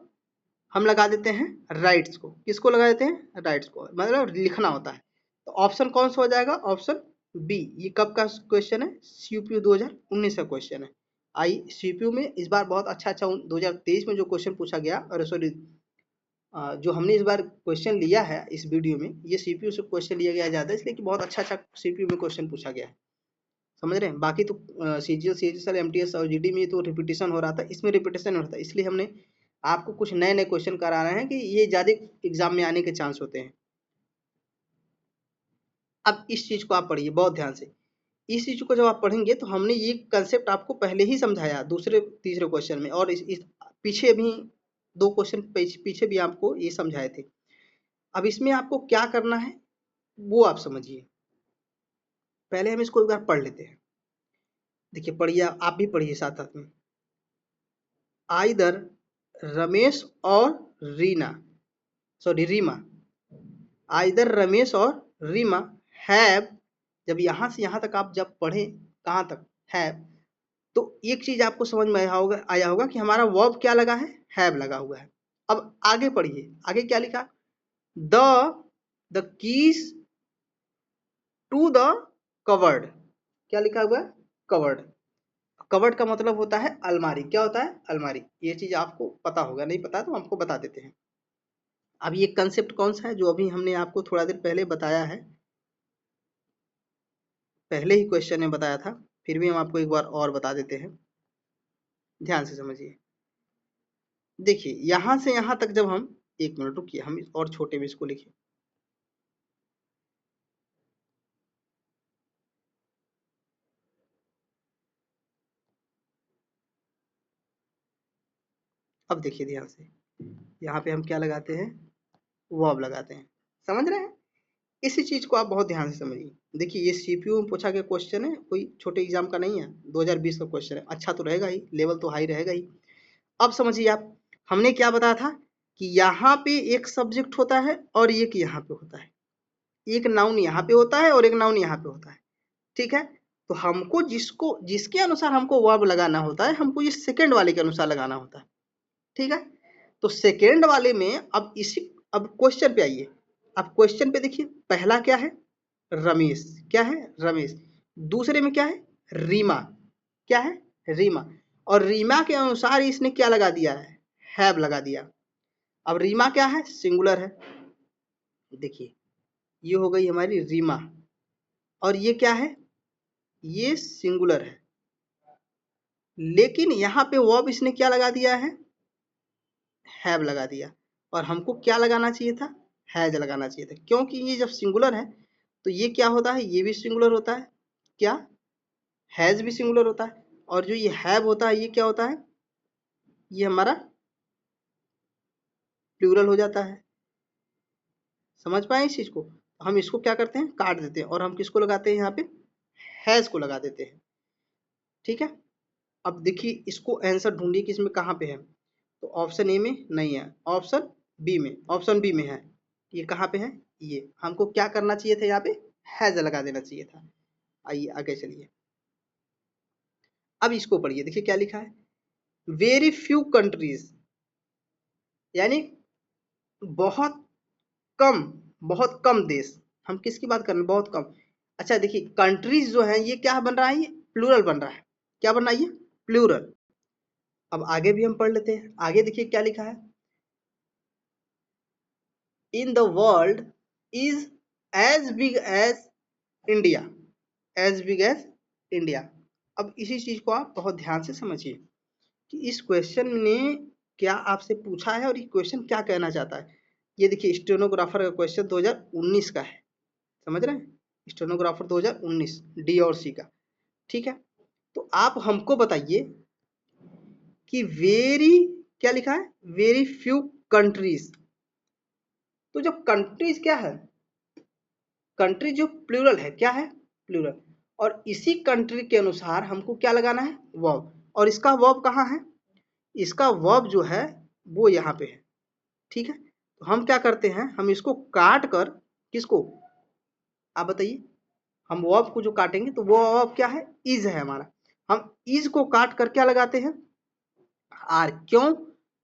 हम लगा देते हैं राइट्स को। किसको लगा देते हैं? राइट्स को, मतलब लिखना होता है। तो ऑप्शन कौन सा हो जाएगा? Option B. ये कब का क्वेश्चन है? सीपीयू 2019 का क्वेश्चन है। आई सीपीयू में इस बार बहुत अच्छा 2023 में जो क्वेश्चन पूछा गया, और सॉरी जो हमने इस बार क्वेश्चन लिया है इस वीडियो में, ये सीपीयू से क्वेश्चन लिया गया ज्यादा, इसलिए कि बहुत अच्छा सीपीयू में क्वेश्चन पूछा गया है। समझ रहे हैं? बाकी तो सीजीएल सीएचएसएल एमटीएस और जीडी में तो रिपीटेशन हो रहा था, इसमें रिपीटेशन हो रहा था, इसलिए हमने आपको कुछ नए नए क्वेश्चन करा रहे हैं कि ये ज्यादा एग्जाम में आने के चांस होते हैं। अब इस चीज को आप पढ़िए बहुत ध्यान से। इस चीज को जब आप पढ़ेंगे तो हमने ये कंसेप्ट आपको पहले ही समझाया दूसरे तीसरे क्वेश्चन में, और इस पीछे भी 2 क्वेश्चन पीछे भी आपको ये समझाए थे। अब इसमें आपको क्या करना है वो आप समझिए। पहले हम इसको एक बार पढ़ लेते हैं। देखिए पढ़िए, आप भी पढ़िए साथ साथ में। आइदर रमेश और रीना, सॉरी रीमा, आइदर रमेश और रीमा हैव। जब यहाँ से यहाँ तक आप जब पढ़े, कहाँ तक? हैव। तो एक चीज आपको समझ में आया होगा कि हमारा वर्ब क्या लगा है? हैव लगा हुआ है। अब आगे पढ़िए, आगे क्या लिखा? The the keys to the covered. क्या लिखा हुआ है? कवर्ड। कवर्ड का मतलब होता है अलमारी। क्या होता है? अलमारी। ये चीज आपको पता होगा, नहीं पता तो हमको बता देते हैं। अब ये कंसेप्ट कौन सा है जो अभी हमने आपको थोड़ा देर पहले बताया है, पहले ही क्वेश्चन में बताया था, फिर भी हम आपको एक बार और बता देते हैं। ध्यान से समझिए। देखिए यहां से यहां तक जब हम, एक मिनट रुकिए, हम और छोटे में इसको लिखें। अब देखिए ध्यान से, यहाँ पे हम क्या लगाते हैं? वर्ब लगाते हैं। समझ रहे हैं? इसी चीज को आप बहुत ध्यान से समझिए। देखिए ये सीपीयू में पूछा गया क्वेश्चन है, कोई छोटे एग्जाम का नहीं है, 2020 का क्वेश्चन है। अच्छा तो रहेगा ही, लेवल तो हाई रहेगा ही। अब समझिए आप, हमने क्या बताया था कि यहाँ पे एक सब्जेक्ट होता है और एक यहाँ पे होता है। एक नाउन यहाँ पे होता है और एक नाउन यहाँ पे होता है। ठीक है? तो हमको जिसके अनुसार हमको वर्ब लगाना होता है, हमको ये सेकंड वाले के अनुसार लगाना होता है। ठीक है? तो सेकेंड वाले में अब क्वेश्चन पे आइए। अब क्वेश्चन पे देखिए, पहला क्या है? रमेश। क्या है? रमेश। दूसरे में क्या है? रीमा। क्या है? रीमा। और रीमा के अनुसार इसने क्या लगा दिया है? हैव लगा दिया। अब रीमा क्या है? सिंगुलर है। देखिए ये हो गई हमारी रीमा, और ये क्या है? ये सिंगुलर है, लेकिन यहाँ पे वर्ब इसने क्या लगा दिया है, हैव लगा दिया, और हमको क्या लगाना चाहिए था, हैज लगाना चाहिए था, क्योंकि ये जब सिंगुलर है तो ये क्या होता है, ये भी सिंगुलर होता है, क्या, हैज भी सिंगुलर होता है, और जो ये हैव होता है ये क्या होता है, ये हमारा प्लूरल हो जाता है। समझ पाए इस चीज को? हम इसको क्या करते हैं, काट देते हैं, और हम किसको लगाते हैं, यहाँ पे हैज को लगा देते हैं। ठीक है, अब देखिए इसको आंसर ढूंढिए कि इसमें कहाँ पे है, तो ऑप्शन ए में नहीं है, ऑप्शन बी में, ऑप्शन बी में है। ये कहाँ पे है, ये हमको क्या करना चाहिए था, यहाँ पे हैज लगा देना चाहिए था। आइए आगे चलिए, अब इसको पढ़िए, देखिए क्या लिखा है, वेरी फ्यू कंट्रीज, यानी बहुत कम, बहुत कम देश। हम किसकी बात कर रहे हैं, बहुत कम। अच्छा देखिए कंट्रीज जो है ये क्या बन रहा है, ये प्लूरल बन रहा है, क्या बन रहा है, ये प्लूरल। अब आगे भी हम पढ़ लेते हैं, आगे देखिए क्या लिखा है, in the world is as big as India, as big as India. अब इसी चीज को आप बहुत ध्यान से समझिए कि इस क्वेश्चन ने क्या आपसे पूछा है और ये क्वेश्चन क्या कहना चाहता है। ये देखिए स्टेनोग्राफर का क्वेश्चन 2019 का है, समझ रहे हैं, स्टेनोग्राफर 2019 डी और सी का। ठीक है, तो आप हमको बताइए कि वेरी, क्या लिखा है, वेरी फ्यू कंट्रीज। तो जो कंट्रीज क्या है, कंट्री जो प्लूरल है, क्या है, प्लूरल, और इसी कंट्री के अनुसार हमको क्या लगाना है, वर्ब, और इसका वर्ब कहाँ है, इसका वर्ब जो है वो यहाँ पे है। ठीक है, तो हम क्या करते हैं, हम इसको काट कर, किसको, आप बताइए, हम वर्ब को जो काटेंगे तो वो वर्ब क्या है, इज है हमारा, हम इज को काट कर क्या लगाते हैं, आर, क्यों,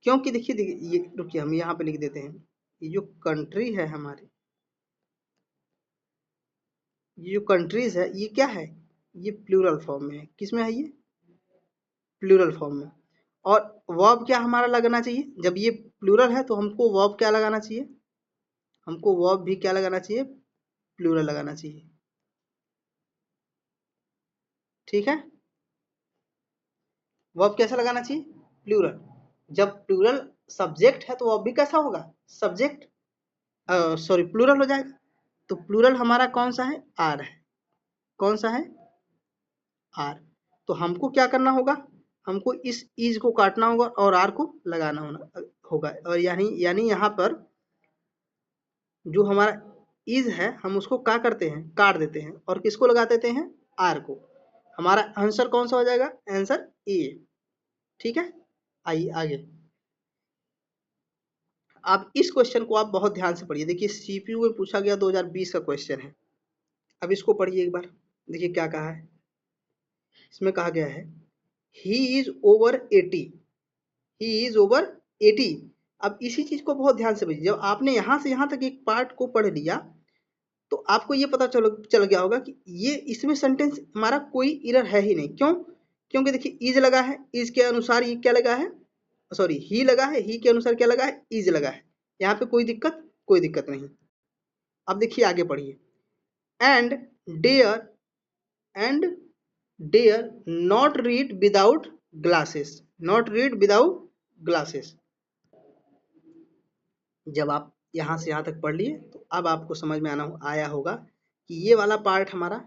क्योंकि देखिए देखिए ये, रुकिए हम यहाँ पे लिख देते हैं, ये जो कंट्री है हमारी, ये जो कंट्रीज है ये क्या है, ये प्लूरल फॉर्म में है, किसमें है, ये प्लूरल फॉर्म में। और वर्ब क्या हमारा लगना चाहिए, जब ये प्लूरल है तो हमको वर्ब क्या लगाना चाहिए, हमको वर्ब भी क्या लगाना चाहिए, प्लूरल लगाना चाहिए। ठीक है, वर्ब कैसा लगाना चाहिए, प्लूरल। जब प्लूरल सब्जेक्ट है तो वर्ब भी कैसा होगा, सब्जेक्ट, सॉरी प्लूरल हो जाएगा। तो प्लूरल हमारा कौन सा है, आर है, कौन सा है, आर। तो हमको क्या करना होगा, हमको इस इज को काटना होगा और आर को लगाना होगा, और यानी यानी यहाँ पर जो हमारा इज है हम उसको क्या करते हैं, काट देते हैं, और किसको लगा देते हैं, आर को। हमारा आंसर कौन सा हो जाएगा, आंसर ए। ठीक है, आइए आगे, आप इस क्वेश्चन को आप बहुत ध्यान से पढ़िए, देखिए सीपीयू में पूछा गया 2020 का क्वेश्चन है। अब इसको पढ़िए एक बार, देखिए क्या कहा है, इसमें कहा गया है he is over 80, he is over 80। अब इसी चीज को बहुत ध्यान से समझिए, जब आपने यहाँ से यहाँ तक एक पार्ट को पढ़ लिया तो आपको ये पता चल गया होगा कि ये इसमें सेंटेंस हमारा कोई एरर है ही नहीं। क्यों, क्योंकि देखिए इज लगा है, इज के अनुसार ये क्या लगा है, सॉरी ही लगा है, ही के अनुसार क्या लगा है, इज लगा है, यहाँ पे कोई दिक्कत, कोई दिक्कत नहीं। अब देखिए आगे पढ़िए, and dare, and dare not read without glasses, not read without glasses. जब आप यहाँ से यहाँ तक पढ़ लिए तो अब आपको समझ में आया होगा कि ये वाला पार्ट हमारा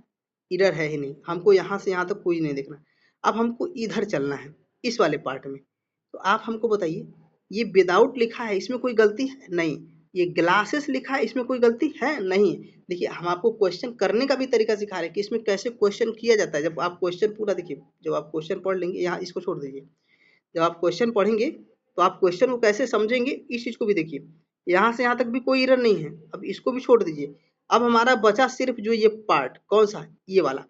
इधर है ही नहीं, हमको यहाँ से यहाँ तक कोई नहीं देखना। अब हमको इधर चलना है इस वाले पार्ट में, तो आप हमको बताइए ये विदाउट लिखा है इसमें कोई गलती है, नहीं, ये ग्लासेस लिखा है इसमें कोई गलती है, नहीं। देखिए हम आपको क्वेश्चन करने का भी तरीका सिखा रहे हैं कि इसमें कैसे क्वेश्चन किया जाता है। जब आप क्वेश्चन पूरा देखिए, जब आप क्वेश्चन पढ़ लेंगे, यहाँ इसको छोड़ दीजिए, जब आप क्वेश्चन पढ़ेंगे तो आप क्वेश्चन को कैसे समझेंगे इस चीज को भी देखिए। यहाँ से यहाँ तक भी कोई एरर नहीं है, अब इसको भी छोड़ दीजिए। अब हमारा बचा सिर्फ जो ये पार्ट, कौन सा, ये वाला।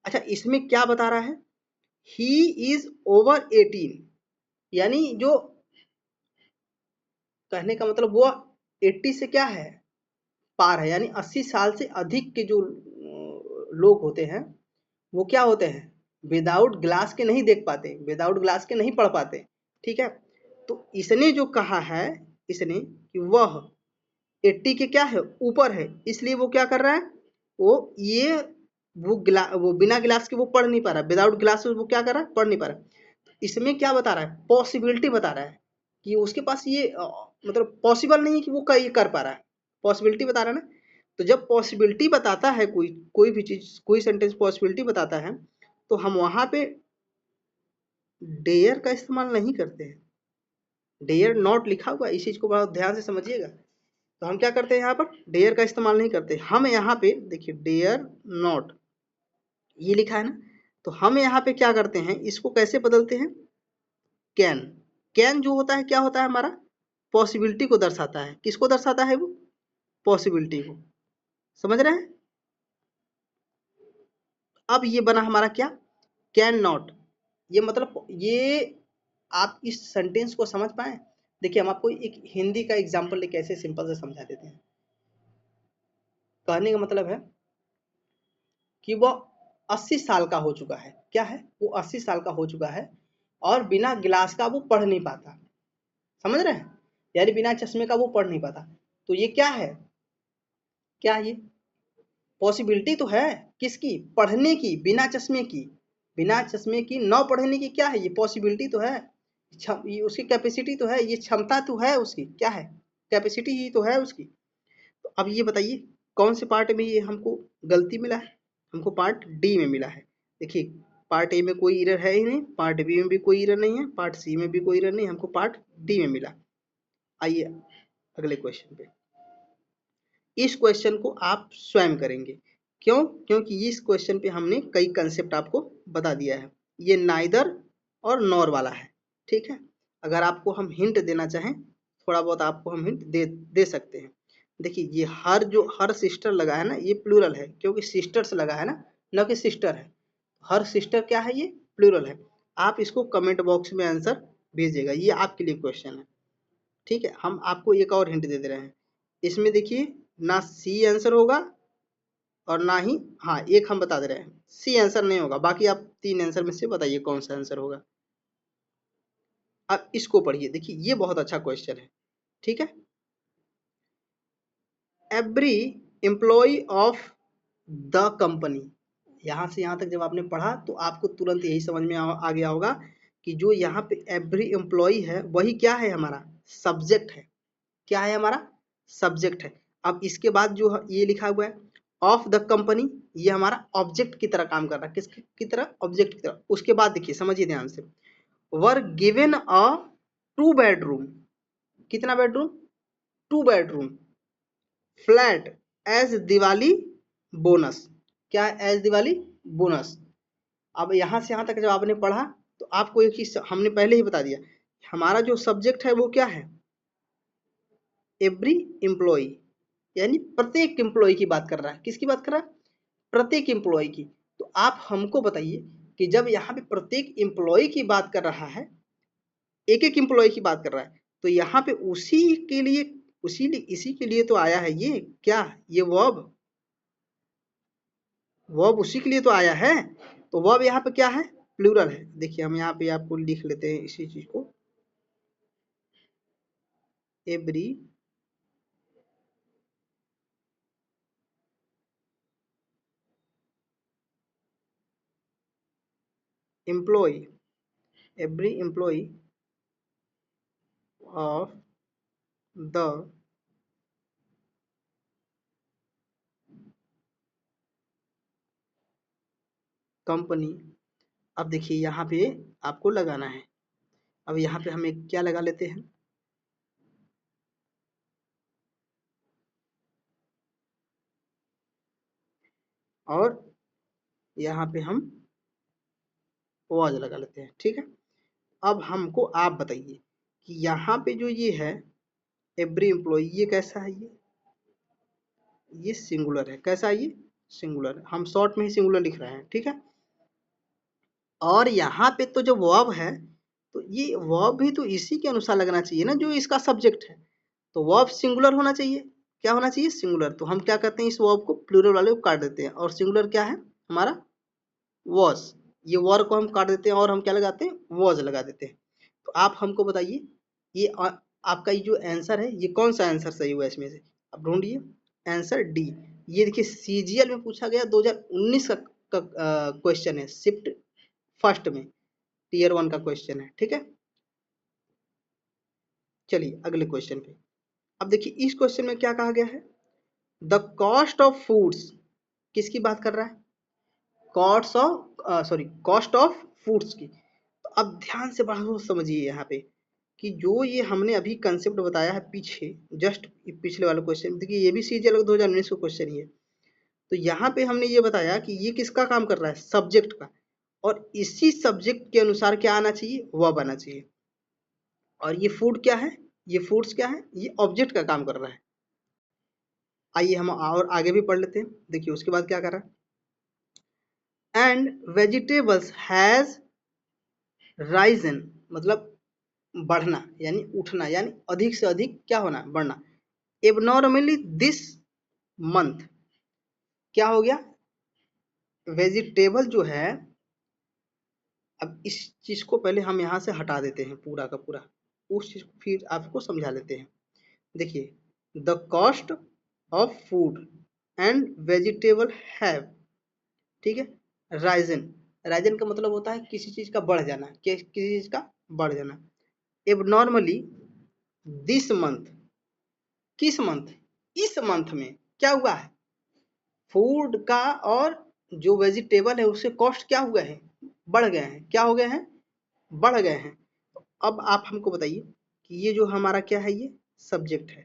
अच्छा इसमें क्या बता रहा है, ही इज ओवर 18, यानी जो कहने का मतलब वो 80 से क्या है, पार है, यानी 80 साल से अधिक के जो लोग होते हैं वो क्या होते हैं, विदाउट ग्लास के नहीं देख पाते, विदाउट ग्लास के नहीं पढ़ पाते। ठीक है, तो इसने जो कहा है, इसने कि वह 80 के क्या है, ऊपर है, इसलिए वो क्या कर रहा है, वो ये वो बिना गिलास के वो पढ़ नहीं पा रहा, विदाउट ग्लास वो क्या कर रहा है, पढ़ नहीं पा रहा। इसमें क्या बता रहा है, पॉसिबिलिटी बता रहा है कि उसके पास ये मतलब पॉसिबल नहीं है कि वो ये कर पा रहा है, पॉसिबिलिटी बता रहा है ना। तो जब पॉसिबिलिटी बताता है कोई भी चीज, कोई सेंटेंस पॉसिबिलिटी बताता है, तो हम वहां पे डेयर का इस्तेमाल नहीं करते हैं। डेयर नॉट लिखा हुआ, इस चीज को बहुत ध्यान से समझिएगा। तो हम क्या करते हैं, यहाँ पर डेयर का इस्तेमाल नहीं करते हम। यहाँ पे देखिए डेयर नॉट ये लिखा है ना, तो हम यहाँ पे क्या करते हैं, इसको कैसे बदलते हैं, कैन। कैन जो होता है क्या होता है हमारा, पॉसिबिलिटी को दर्शाता है। किसको दर्शाता है वो, पॉसिबिलिटी को। समझ रहे हैं। अब ये बना हमारा क्या, कैन नॉट। ये मतलब ये आप इस सेंटेंस को समझ पाए। देखिए हम आपको एक हिंदी का एग्जाम्पल लेके ऐसे सिंपल से समझा देते हैं। कहने का मतलब है कि वो 80 साल का हो चुका है। क्या है, वो 80 साल का हो चुका है और बिना गिलास का वो पढ़ नहीं पाता। समझ रहे हैं, यानी बिना चश्मे का वो पढ़ नहीं पाता। तो ये क्या है, क्या ये पॉसिबिलिटी तो है, किसकी, पढ़ने की, बिना चश्मे की। बिना चश्मे की न पढ़ने की क्या है, ये पॉसिबिलिटी तो है। ये उसकी कैपेसिटी तो है, ये क्षमता तो है उसकी, क्या है, कैपेसिटी ही तो है उसकी। तो अब ये बताइए कौन से पार्ट में ये हमको गलती मिला है, हमको पार्ट डी में मिला है। देखिए पार्ट ए में कोई एरर है ही नहीं, पार्ट बी में भी कोई एरर नहीं है, पार्ट सी में भी कोई एरर नहीं, हमको पार्ट डी में मिला। आइए अगले क्वेश्चन पे। इस क्वेश्चन को आप स्वयं करेंगे, क्यों, क्योंकि इस क्वेश्चन पे हमने कई कंसेप्ट आपको बता दिया है। ये नाइदर और नॉर वाला है, ठीक है। अगर आपको हम हिंट देना चाहें, थोड़ा बहुत आपको हम हिंट दे सकते हैं। देखिए ये हर सिस्टर लगा है ना, ये प्लूरल है, क्योंकि सिस्टर्स लगा है ना, न कि सिस्टर है। हर सिस्टर क्या है, ये प्लूरल है। आप इसको कमेंट बॉक्स में आंसर भेजिएगा, ये आपके लिए क्वेश्चन है, ठीक है। हम आपको एक और हिंट दे रहे हैं। इसमें देखिए ना सी आंसर होगा और ना ही, हाँ एक हम बता दे रहे हैं, सी आंसर नहीं होगा। बाकी आप 3 आंसर में से बताइए कौन सा आंसर होगा। अब इसको पढ़िए, देखिए ये बहुत अच्छा क्वेश्चन है, ठीक है। Every employee of the company, यहाँ से यहाँ तक जब आपने पढ़ा तो आपको तुरंत यही समझ में आ गया होगा कि जो यहाँ पे एवरी एम्प्लॉय है वही क्या है, हमारा सब्जेक्ट है। क्या है, हमारा सब्जेक्ट है। अब इसके बाद जो ये लिखा हुआ है ऑफ द कंपनी, ये हमारा ऑब्जेक्ट की तरह काम कर रहा है। किसकी की तरह, ऑब्जेक्ट की तरह। उसके बाद देखिए समझिए ध्यान से, वर गिवन अ 2 बेडरूम, कितना bedroom, 2 bedroom, flat as Diwali bonus, क्या है, एज दिवाली बोनस। अब यहाँ से यहाँ तक जब आपने पढ़ा तो आपको एक चीज हमने पहले ही बता दिया, हमारा जो सब्जेक्ट है वो क्या है, एवरी एम्प्लॉय, यानी प्रत्येक एम्प्लॉय की बात कर रहा है। किसकी बात कर रहा है, प्रत्येक एम्प्लॉय की। तो आप हमको बताइए कि जब यहाँ पे प्रत्येक एम्प्लॉय की बात कर रहा है, एक एक एम्प्लॉय की बात कर रहा है, तो यहाँ पे उसी के लिए, इसी के लिए तो आया है ये, क्या, ये वर्ब उसी के लिए तो आया है। तो वर्ब यहाँ पे क्या है, प्लूरल है। देखिए हम यहाँ पे आपको लिख लेते हैं इसी चीज को, every employee, every employee of the company. अब देखिए यहाँ पे आपको लगाना है। अब यहाँ पे हम एक क्या लगा लेते हैं, और यहाँ पे हम वाज लगा लेते हैं, ठीक है। अब हमको आप बताइए कि यहाँ पे जो ये है एवरी एम्प्लॉय, ये कैसा है, ये सिंगुलर है। कैसा है, ये सिंगुलर है। हम शॉर्ट में ही सिंगुलर लिख रहे हैं, ठीक है। और यहाँ पे तो जो वर्ब है, तो ये वर्ब भी तो इसी के अनुसार लगना चाहिए ना जो इसका सब्जेक्ट है। तो वर्ब सिंगुलर होना चाहिए। क्या होना चाहिए, सिंगुलर। तो हम क्या करते हैं, इस वर्ब को प्लूरल वाले को काट देते हैं, और सिंगुलर क्या है हमारा, वॉज। ये वर्ब को हम काट देते हैं और हम क्या लगाते हैं, वॉज लगा देते हैं। तो आप हमको बताइए ये आपका ये जो आंसर है, ये कौन सा आंसर सही हुआ इसमें से, आप ढूंढिए। Answer D. ये देखिए सीजीएल में पूछा गया 2019 का क्वेश्चन है, शिफ्ट फर्स्ट में। टीयर 1 का क्वेश्चन है, ठीक है। चलिए अगले क्वेश्चन पे। अब देखिए इस क्वेश्चन में क्या कहा गया है, द कॉस्ट ऑफ फूड्स, किसकी बात कर रहा है, कॉस्ट ऑफ फूड्स की। तो अब ध्यान से बहुत समझिए यहाँ पे कि जो ये हमने अभी कंसेप्ट बताया है पीछे, जस्ट पिछले वाले क्वेश्चन, देखिए ये भी सीजीएल 2019 का क्वेश्चन ही है। तो यहाँ पे हमने ये बताया कि ये किसका काम कर रहा है, सब्जेक्ट का, और इसी सब्जेक्ट के अनुसार क्या आना चाहिए, वर्ब आना चाहिए। और ये फूड क्या है, ये फूड्स क्या है, ये ऑब्जेक्ट का काम कर रहा है। आइए हम और आगे भी पढ़ लेते हैं। देखिए उसके बाद क्या कर रहा है, एंड वेजिटेबल्स हैज राइजन, मतलब बढ़ना यानी उठना, यानी अधिक से अधिक क्या होना, बढ़ना। एबनॉर्मली दिस मंथ, क्या हो गया, वेजिटेबल जो है, अब इस चीज को पहले हम यहाँ से हटा देते हैं पूरा का पूरा, उस चीज को फिर आपको समझा लेते हैं। देखिए the cost of food and vegetable have, ठीक है, राइजन, राइजन का मतलब होता है किसी चीज का बढ़ जाना, किसी चीज का बढ़ जाना। एबनॉर्मली दिस मंथ, किस मंथ, इस मंथ में क्या हुआ है, फूड का और जो वेजिटेबल है उसके कॉस्ट क्या हुआ है, बढ़ गए हैं, क्या हो गए हैं, बढ़ गए हैं। अब आप हमको बताइए कि ये जो हमारा क्या है, ये सब्जेक्ट है,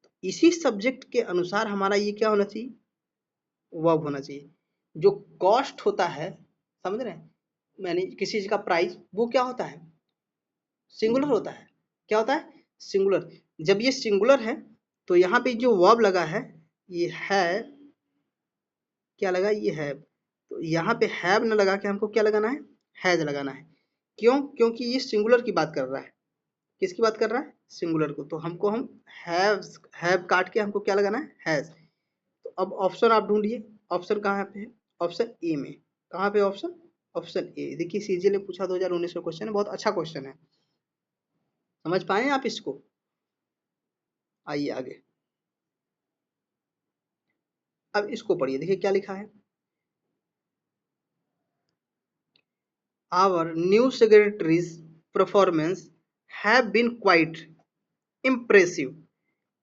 तो इसी सब्जेक्ट के अनुसार हमारा ये क्या होना चाहिए, वर्ब होना चाहिए। जो कॉस्ट होता है, समझ रहे हैं, यानी किसी चीज का प्राइस, वो क्या होता है, सिंगुलर होता है। क्या होता है, सिंगुलर। जब ये सिंगुलर है तो यहाँ पे जो वर्ब लगा है, ये है, क्या लगा, ये हैव। तो यहाँ पे हैव न लगा के हमको क्या लगाना है, हैज लगाना है। क्यों, क्योंकि ये सिंगुलर की बात कर रहा है। किसकी बात कर रहा है, सिंगुलर को। तो हमको हम हैव काट के हमको क्या लगाना है, हैज। तो अब ऑप्शन आप ढूंढिए, ऑप्शन कहाँ पे है, ऑप्शन ए में। कहाँ पे ऑप्शन, ऑप्शन ए। देखिए सीजीएल ने पूछा 2019 का क्वेश्चन है, बहुत अच्छा क्वेश्चन है, समझ पाए आप इसको। आइए आगे, अब इसको पढ़िए, देखिए क्या लिखा है, our new secretary's performance have been quite impressive.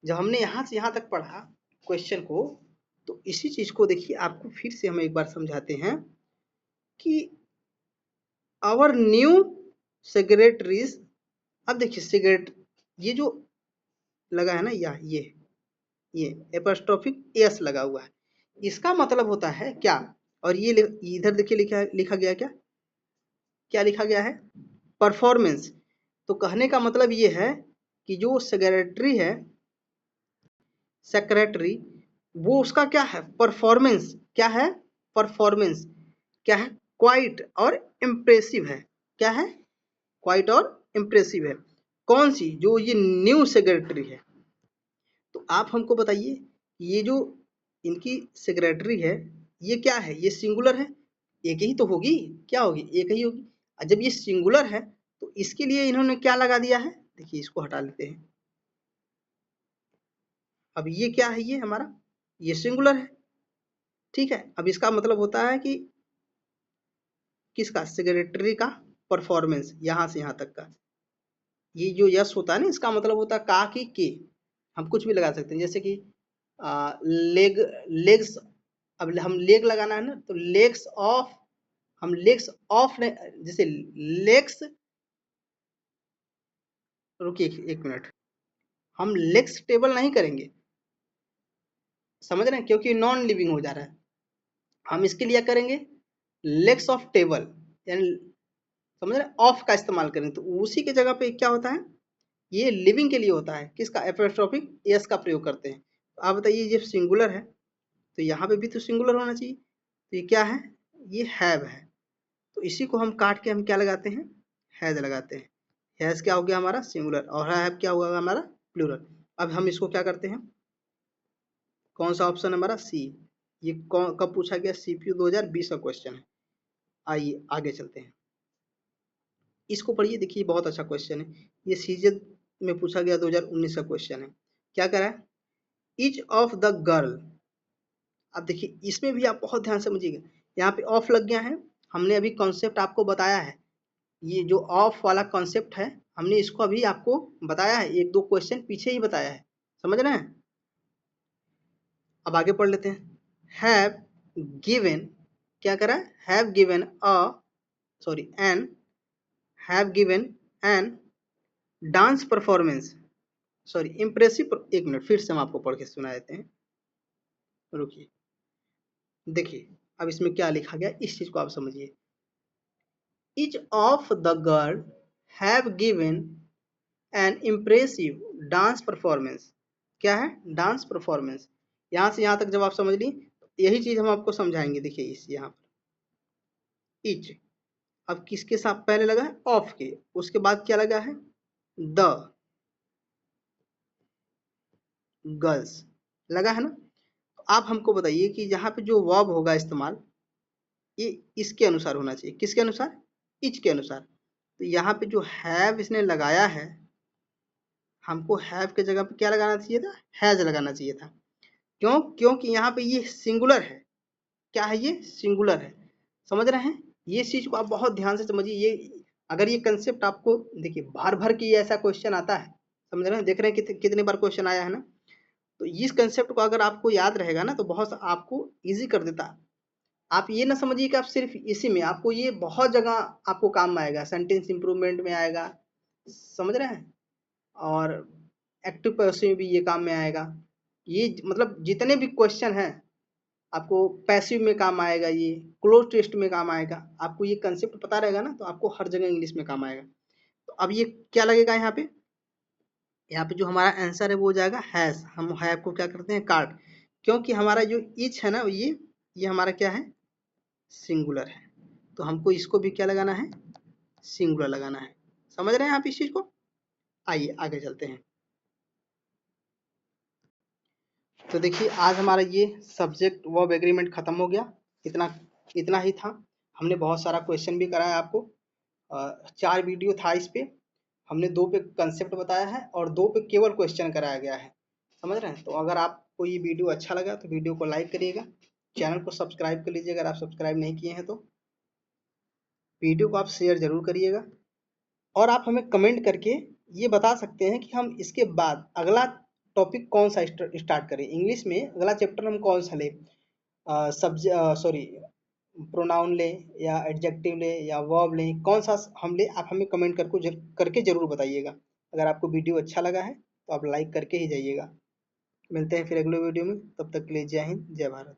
जब हमने यहाँ से यहाँ तक पढ़ा क्वेश्चन को, तो इसी चीज को देखिए आपको फिर से हम एक बार समझाते हैं कि आवर न्यू सेक्रेटरीज, अब देखिए सिगरेट, ये जो लगा है ना, ये एपोस्ट्रोफिक एस लगा हुआ है, इसका मतलब होता है क्या, और ये इधर देखिए लिखा गया क्या, क्या लिखा गया है, परफॉर्मेंस। तो कहने का मतलब ये है कि जो सेक्रेटरी है, सेक्रेटरी, वो उसका क्या है, परफॉर्मेंस, क्या है, परफॉर्मेंस क्या है, क्वाइट और इम्प्रेसिव है। क्या है, क्वाइट और इम्प्रेसिव है। कौन सी, जो ये न्यू सेक्रेटरी है। तो आप हमको बताइए, ये जो इनकी सेक्रेटरी है, ये क्या है, ये सिंगुलर है, एक ही तो होगी, क्या होगी, एक ही होगी। और जब ये सिंगुलर है तो इसके लिए इन्होंने क्या लगा दिया है, देखिए इसको हटा लेते हैं। अब ये क्या है, ये हमारा, ये सिंगुलर है, ठीक है। अब इसका मतलब होता है कि किसका, सेक्रेटरी का परफॉर्मेंस, यहाँ से यहाँ तक का, ये जो यस होता है ना, इसका मतलब होता है का की के। हम कुछ भी लगा सकते हैं, जैसे कि लेग, लेग्स, अब हम लेग लगाना है ना, तो लेग्स ऑफ, हम लेग्स ऑफ, जैसे लेग्स, रुकिए एक मिनट, हम लेग्स टेबल नहीं करेंगे, समझ रहे हैं, क्योंकि नॉन लिविंग हो जा रहा है। हम इसके लिए करेंगे लेग्स ऑफ टेबल, यानी समझ रहे हैं, ऑफ का इस्तेमाल करें, तो उसी के जगह पे क्या होता है, ये लिविंग के लिए होता है, किसका, एपोस्ट्रोफिक एस का प्रयोग करते हैं। तो आप बताइए, जब सिंगुलर है तो यहाँ पे भी तो सिंगुलर होना चाहिए, तो ये क्या है, ये हैव है। तो इसी को हम काट के हम क्या लगाते हैं, हैज लगाते हैं। हैज क्या हो गया हमारा, सिंगुलर, और हैव क्या हुआ हमारा, प्लूरल। अब हम इसको क्या करते हैं, कौन सा ऑप्शन हमारा, सी। ये कब पूछा गया, सीपीयू 2020 का क्वेश्चन है। आइए आगे चलते हैं, इसको पढ़िए, देखिए बहुत अच्छा क्वेश्चन है, ये सीजीएल में पूछा गया 2019 का क्वेश्चन है। क्या कह रहा है, ईच ऑफ द गर्ल। अब देखिए इसमें भी आप बहुत ध्यान से समझिएगा, यहाँ पे ऑफ लग गया है, हमने अभी कॉन्सेप्ट आपको बताया है ये जो ऑफ वाला कॉन्सेप्ट है, हमने इसको अभी आपको बताया है, एक दो क्वेश्चन पीछे ही बताया है, समझ रहे हैं। अब आगे पढ़ लेते हैं। हैव गिवन, क्या करा, have given a sorry an, have given an dance performance, sorry impressive, एक मिनट फिर से हम आपको पढ़ के सुना देते हैं, रुकिए। देखिए अब इसमें क्या लिखा गया, इस चीज को आप समझिए। Each of the girl have given an impressive dance performance। क्या है, डांस परफॉर्मेंस। यहाँ से यहाँ तक जब आप समझ ली, यही चीज हम आपको समझाएंगे। देखिए इस यहाँ पर each, अब किसके साथ पहले लगा है, ऑफ के, उसके बाद क्या लगा है, द गर्ल्स लगा है ना। तो आप हमको बताइए कि यहाँ पे जो वर्ब होगा इस्तेमाल, ये इसके अनुसार होना चाहिए, किसके अनुसार, इच के अनुसार। तो यहाँ पे जो हैव इसने लगाया है, हमको हैव के जगह पे क्या लगाना चाहिए था, हैज लगाना चाहिए था। क्यों, क्योंकि यहाँ पे ये सिंगुलर है। क्या है, ये सिंगुलर है, समझ रहे हैं। ये चीज को आप बहुत ध्यान से समझिए। ये अगर ये कंसेप्ट आपको, देखिए भर भर के ये ऐसा क्वेश्चन आता है, समझ रहे हैं, देख रहे हैं कितने बार क्वेश्चन आया है ना। तो इस कंसेप्ट को अगर आपको याद रहेगा ना, तो बहुत आपको इजी कर देता है। आप ये ना समझिए कि आप सिर्फ इसी में, आपको ये बहुत जगह आपको काम में आएगा, सेंटेंस इंप्रूवमेंट में आएगा, समझ रहे हैं, और एक्टिव पैसिव में भी ये काम में आएगा। ये मतलब जितने भी क्वेश्चन हैं, आपको पैसिव में काम आएगा, ये क्लोज टेस्ट में काम आएगा। आपको ये कंसेप्ट पता रहेगा ना, तो आपको हर जगह इंग्लिश में काम आएगा। तो अब ये क्या लगेगा यहाँ पे, यहाँ पे जो हमारा आंसर है वो हो जाएगा हैज। हम हैव को क्या करते हैं, काट, क्योंकि हमारा जो इच है ना, ये हमारा क्या है, सिंगुलर है। तो हमको इसको भी क्या लगाना है, सिंगुलर लगाना है। समझ रहे हैं आप इस चीज को। आइए आगे चलते हैं। तो देखिए आज हमारा ये सब्जेक्ट वर्ब एग्रीमेंट खत्म हो गया। इतना इतना ही था। हमने बहुत सारा क्वेश्चन भी कराया आपको। 4 वीडियो था इस पे। हमने 2 पे कंसेप्ट बताया है और 2 पे केवल क्वेश्चन कराया गया है, समझ रहे हैं। तो अगर आपको ये वीडियो अच्छा लगा तो वीडियो को लाइक करिएगा, चैनल को सब्सक्राइब कर लीजिए अगर आप सब्सक्राइब नहीं किए हैं तो। वीडियो को आप शेयर जरूर करिएगा, और आप हमें कमेंट करके ये बता सकते हैं कि हम इसके बाद अगला टॉपिक कौन सा स्टार्ट करें। इंग्लिश में अगला चैप्टर हम कौन सा लें, सॉरी प्रोनाउन लें या एडजेक्टिव लें या वर्ब लें, कौन सा हम लें, आप हमें कमेंट करके जरूर बताइएगा। अगर आपको वीडियो अच्छा लगा है तो आप लाइक करके ही जाइएगा। मिलते हैं फिर अगले वीडियो में, तब तक के लिए जय हिंद जय भारत।